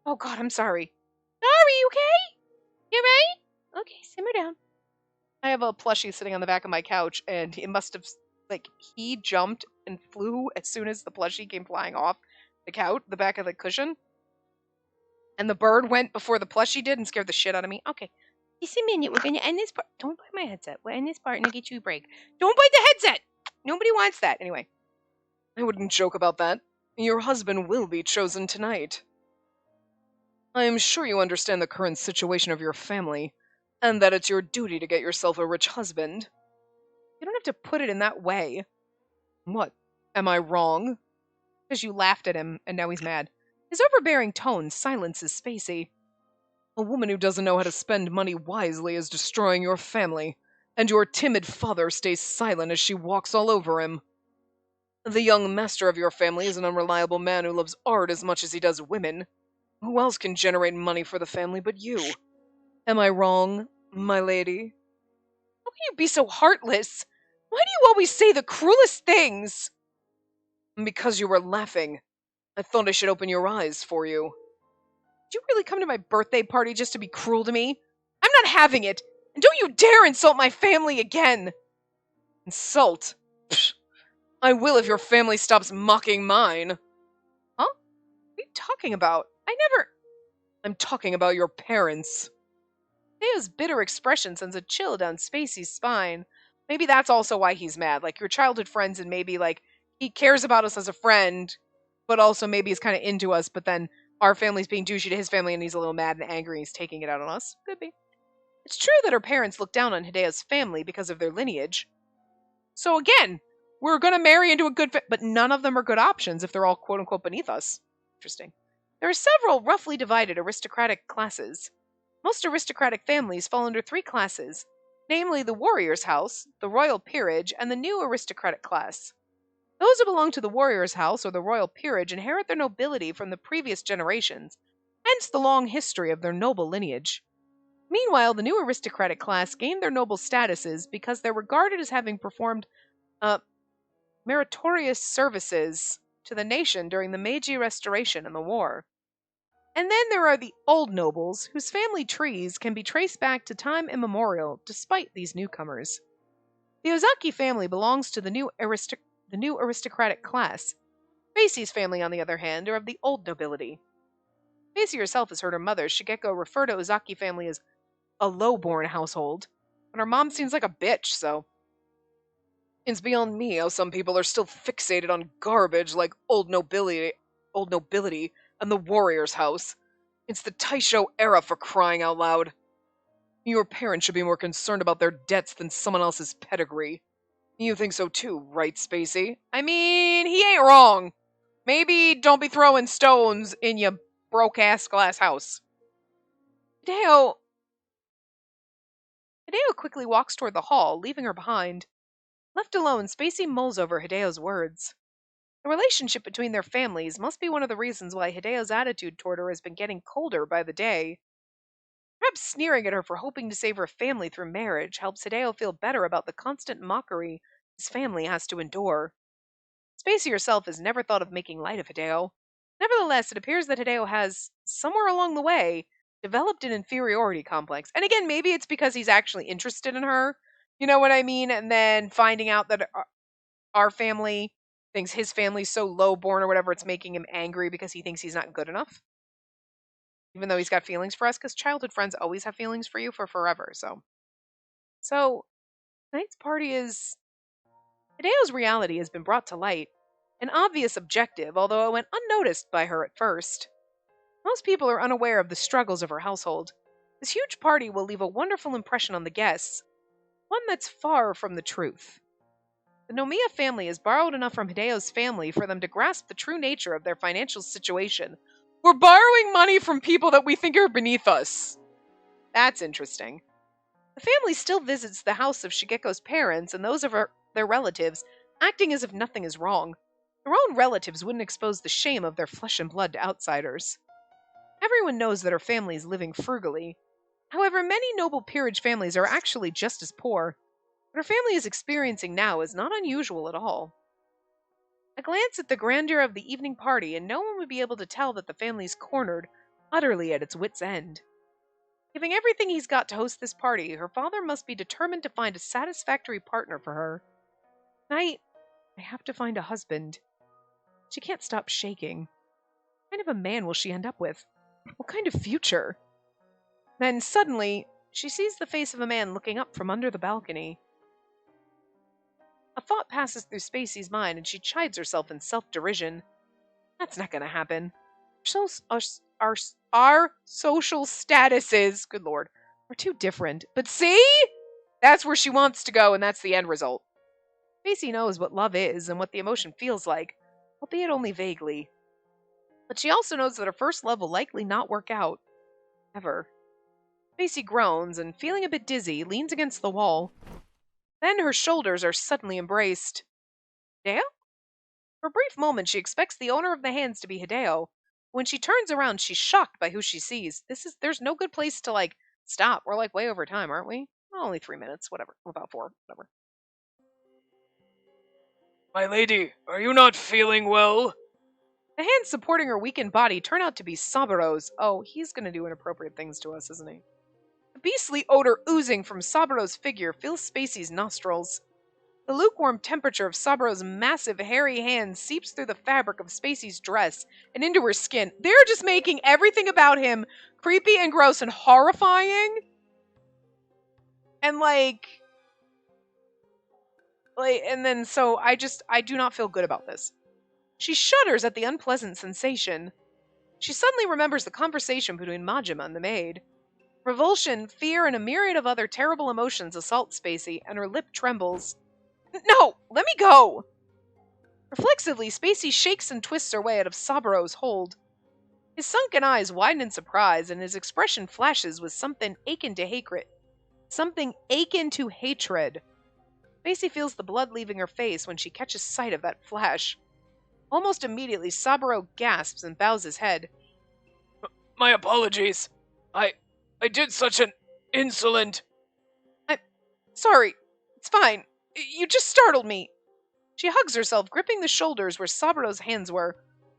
Oh, God, I'm sorry. Sorry, you okay? You right? Okay, simmer down. I have a plushie sitting on the back of my couch, and it must have, like, he jumped and flew as soon as the plushie came flying off the couch, the back of the cushion. And the bird went before the plushie did and scared the shit out of me. Okay, just a minute. We're going to end this part. Don't bite my headset. We'll end this part and I'll get you a break. Don't bite the headset! Nobody wants that. Anyway. I wouldn't joke about that. Your husband will be chosen tonight. I am sure you understand the current situation of your family, and that it's your duty to get yourself a rich husband. You don't have to put it in that way. What? Am I wrong? Because you laughed at him, and now he's mad. His overbearing tone silences Spacey. A woman who doesn't know how to spend money wisely is destroying your family, and your timid father stays silent as she walks all over him. The young master of your family is an unreliable man who loves art as much as he does women. Who else can generate money for the family but you? Am I wrong, my lady? How can you be so heartless? Why do you always say the cruelest things? Because you were laughing. I thought I should open your eyes for you. Did you really come to my birthday party just to be cruel to me? I'm not having it! And don't you dare insult my family again! Insult? Psh. I will if your family stops mocking mine. Huh? What are you talking about? I'm talking about your parents. Theo's bitter expression sends a chill down Spacey's spine. Maybe that's also why he's mad. Like, your childhood friends, and maybe, like, he cares about us as a friend, but also maybe he's kind of into us, but then our family's being douchey to his family and he's a little mad and angry and he's taking it out on us. Could be. It's true that her parents look down on Hideo's family because of their lineage. So again, we're going to marry into a good but none of them are good options if they're all quote-unquote beneath us. Interesting. There are several roughly divided aristocratic classes. Most aristocratic families fall under 3 classes, namely the warrior's house, the royal peerage, and the new aristocratic class. Those who belong to the warrior's house or the royal peerage inherit their nobility from the previous generations, hence the long history of their noble lineage. Meanwhile, the new aristocratic class gained their noble statuses because they're regarded as having performed uh, meritorious services to the nation during the Meiji Restoration and the war. And then there are the old nobles, whose family trees can be traced back to time immemorial despite these newcomers. The Ozaki family belongs to the new aristocratic class. Spacey's family, on the other hand, are of the old nobility. Spacey herself has heard her mother, Shigeko, refer to Ozaki family as a low-born household, and her mom seems like a bitch, so... It's beyond me how some people are still fixated on garbage like old nobility, and the warrior's house. It's the Taisho era, for crying out loud. Your parents should be more concerned about their debts than someone else's pedigree. You think so too, right, Spacey? I mean, he ain't wrong. Maybe don't be throwing stones in your broke-ass glass house. Hideo quickly walks toward the hall, leaving her behind. Left alone, Spacey mulls over Hideo's words. The relationship between their families must be one of the reasons why Hideo's attitude toward her has been getting colder by the day. Perhaps sneering at her for hoping to save her family through marriage helps Hideo feel better about the constant mockery his family has to endure. Spacey herself has never thought of making light of Hideo. Nevertheless, it appears that Hideo has, somewhere along the way, developed an inferiority complex. And again, maybe it's because he's actually interested in her. You know what I mean? And then finding out that our family thinks his family's so low-born or whatever, it's making him angry because he thinks he's not good enough. Even though he's got feelings for us, because childhood friends always have feelings for you for forever, so. So, tonight's party is... Hideo's reality has been brought to light. An obvious objective, although it went unnoticed by her at first. Most people are unaware of the struggles of her household. This huge party will leave a wonderful impression on the guests, one that's far from the truth. The Nomiya family has borrowed enough from Hideo's family for them to grasp the true nature of their financial situation. We're borrowing money from people that we think are beneath us. That's interesting. The family still visits the house of Shigeko's parents and those of their relatives, acting as if nothing is wrong. Their own relatives wouldn't expose the shame of their flesh and blood to outsiders. Everyone knows that her family is living frugally. However, many noble peerage families are actually just as poor. What her family is experiencing now is not unusual at all. A glance at the grandeur of the evening party, and no one would be able to tell that the family's cornered, utterly at its wit's end. Giving everything he's got to host this party, her father must be determined to find a satisfactory partner for her. Tonight, I have to find a husband. She can't stop shaking. What kind of a man will she end up with? What kind of future? Then, suddenly, she sees the face of a man looking up from under the balcony. A thought passes through Spacey's mind, and she chides herself in self-derision. That's not going to happen. Our social statuses, good lord, are too different. But see? That's where she wants to go, and that's the end result. Spacey knows what love is and what the emotion feels like, albeit only vaguely. But she also knows that her first love will likely not work out. Ever. Spacey groans, and feeling a bit dizzy, leans against the wall. Then her shoulders are suddenly embraced. Hideo? For a brief moment, she expects the owner of the hands to be Hideo. When she turns around, she's shocked by who she sees. There's no good place to, stop. We're, way over time, aren't we? Well, only 3 minutes, whatever. About 4, whatever. My lady, are you not feeling well? The hands supporting her weakened body turn out to be Saburo's. Oh, he's gonna do inappropriate things to us, isn't he? The beastly odor oozing from Saburo's figure fills Spacey's nostrils. The lukewarm temperature of Saburo's massive, hairy hands seeps through the fabric of Spacey's dress and into her skin. They're just making everything about him creepy and gross and horrifying. And and then so I do not feel good about this. She shudders at the unpleasant sensation. She suddenly remembers the conversation between Majima and the maid. Revulsion, fear, and a myriad of other terrible emotions assault Spacey, and her lip trembles. No! Let me go! Reflexively, Spacey shakes and twists her way out of Saburo's hold. His sunken eyes widen in surprise, and his expression flashes with something akin to hatred. Spacey feels the blood leaving her face when she catches sight of that flash. Almost immediately, Saburo gasps and bows his head. my apologies. I did such an insolent... Sorry. It's fine. You just startled me. She hugs herself, gripping the shoulders where Saburo's hands were.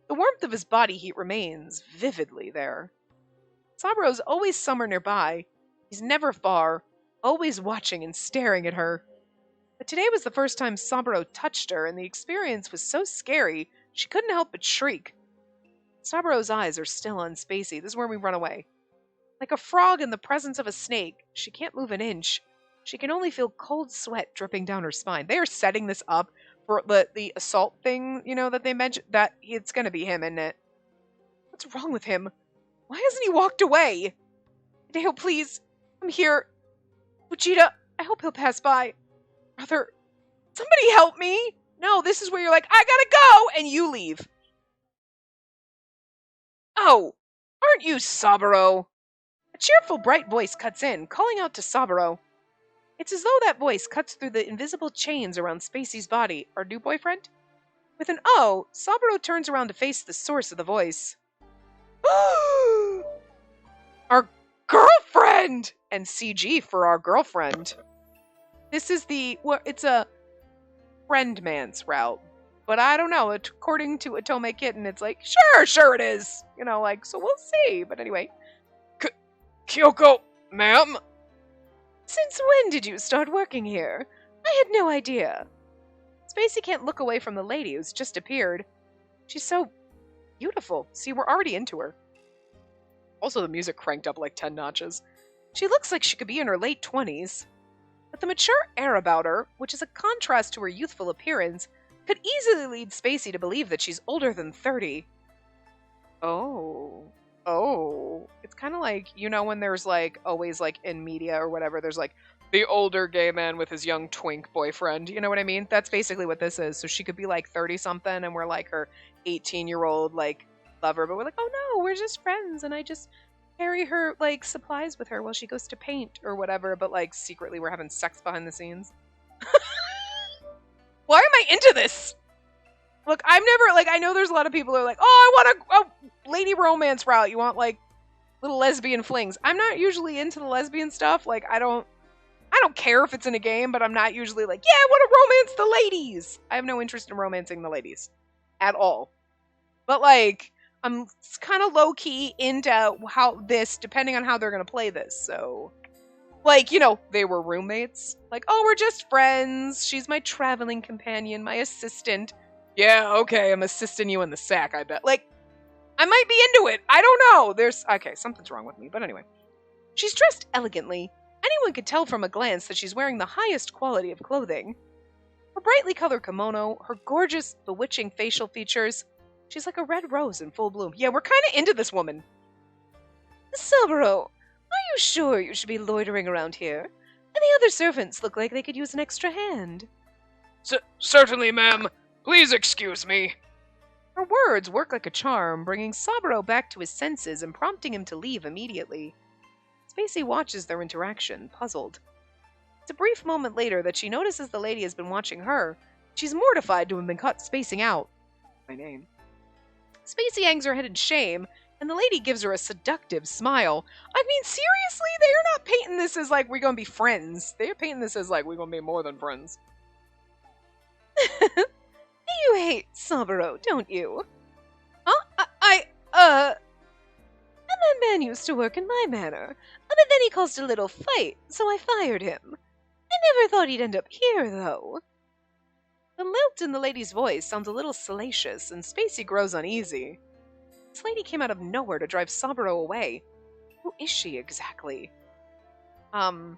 The warmth of his body heat remains vividly there. Saburo's always somewhere nearby. He's never far, always watching and staring at her. But today was the first time Saburo touched her, and the experience was so scary, she couldn't help but shriek. Saburo's eyes are still on Spacey. This is where we run away. Like a frog in the presence of a snake, she can't move an inch. She can only feel cold sweat dripping down her spine. They are setting this up for the assault thing, that they mentioned, that it's going to be him, isn't it? What's wrong with him? Why hasn't he walked away? Hideo, please. I'm here. Fujita, I hope he'll pass by. Brother, somebody help me. No, this is where you're like, I gotta go, and you leave. Oh, aren't you Saburo? A cheerful, bright voice cuts in, calling out to Saburo. It's as though that voice cuts through the invisible chains around Spacey's body. Our new boyfriend? With an "oh," Saburo turns around to face the source of the voice. Our girlfriend! And CG for our girlfriend. This is it's a friend man's route. But I don't know, according to Otome Kitten, it's like, sure it is. So we'll see. But anyway. Kyoko, ma'am? Since when did you start working here? I had no idea. Spacey can't look away from the lady who's just appeared. She's so beautiful. See, we're already into her. Also, the music cranked up like 10 notches. She looks like she could be in her late 20s. But the mature air about her, which is a contrast to her youthful appearance, could easily lead Spacey to believe that she's older than 30. Oh. It's kind of like, when there's always in media or whatever, there's the older gay man with his young twink boyfriend. You know what I mean? That's basically what this is. So she could be 30 something and we're her 18-year-old lover, but we're oh no, we're just friends and I just carry her supplies with her while she goes to paint or whatever, but secretly we're having sex behind the scenes. Why am I into this? Look, I'm never, I know there's a lot of people who are oh, I want a lady romance route. You want, little lesbian flings. I'm not usually into the lesbian stuff. I don't care if it's in a game, but I'm not usually yeah, I want to romance the ladies. I have no interest in romancing the ladies. At all. But, I'm kind of low-key into how this, depending on how they're going to play this, so... they were roommates. Oh, we're just friends. She's my traveling companion, my assistant. Yeah, okay, I'm assisting you in the sack, I bet. I might be into it. I don't know. Okay, something's wrong with me, but anyway. She's dressed elegantly. Anyone could tell from a glance that she's wearing the highest quality of clothing. Her brightly colored kimono, her gorgeous, bewitching facial features. She's like a red rose in full bloom. Yeah, we're kind of into this woman. Saburo, are you sure you should be loitering around here? And the other servants look like they could use an extra hand. Certainly, ma'am. Please excuse me. Her words work like a charm, bringing Saburo back to his senses and prompting him to leave immediately. Spacey watches their interaction, puzzled. It's a brief moment later that she notices the lady has been watching her. She's mortified to have been caught spacing out. My name. Spacey hangs her head in shame, and the lady gives her a seductive smile. I mean, seriously? They are not painting this as we're gonna be friends. They are painting this as we're gonna be more than friends. You hate Saburo, don't you? Huh? That man used to work in my manor, but then he caused a little fight, so I fired him. I never thought he'd end up here, though. The lilt in the lady's voice sounds a little salacious, and Spacey grows uneasy. This lady came out of nowhere to drive Saburo away. Who is she exactly? I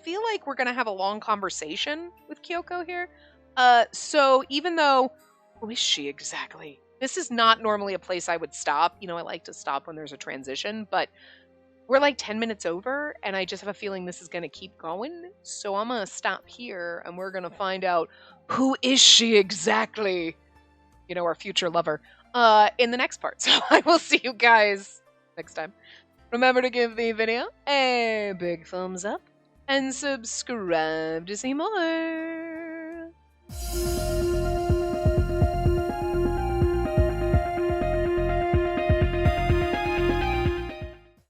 feel like we're gonna have a long conversation with Kyoko here. So even though, who is she exactly? This is not normally a place I would stop. I like to stop when there's a transition, but we're 10 minutes over, and I just have a feeling this is going to keep going. So I'm going to stop here, and we're going to find out who is she exactly? Our future lover, in the next part. So I will see you guys next time. Remember to give the video a big thumbs up, and subscribe to see more.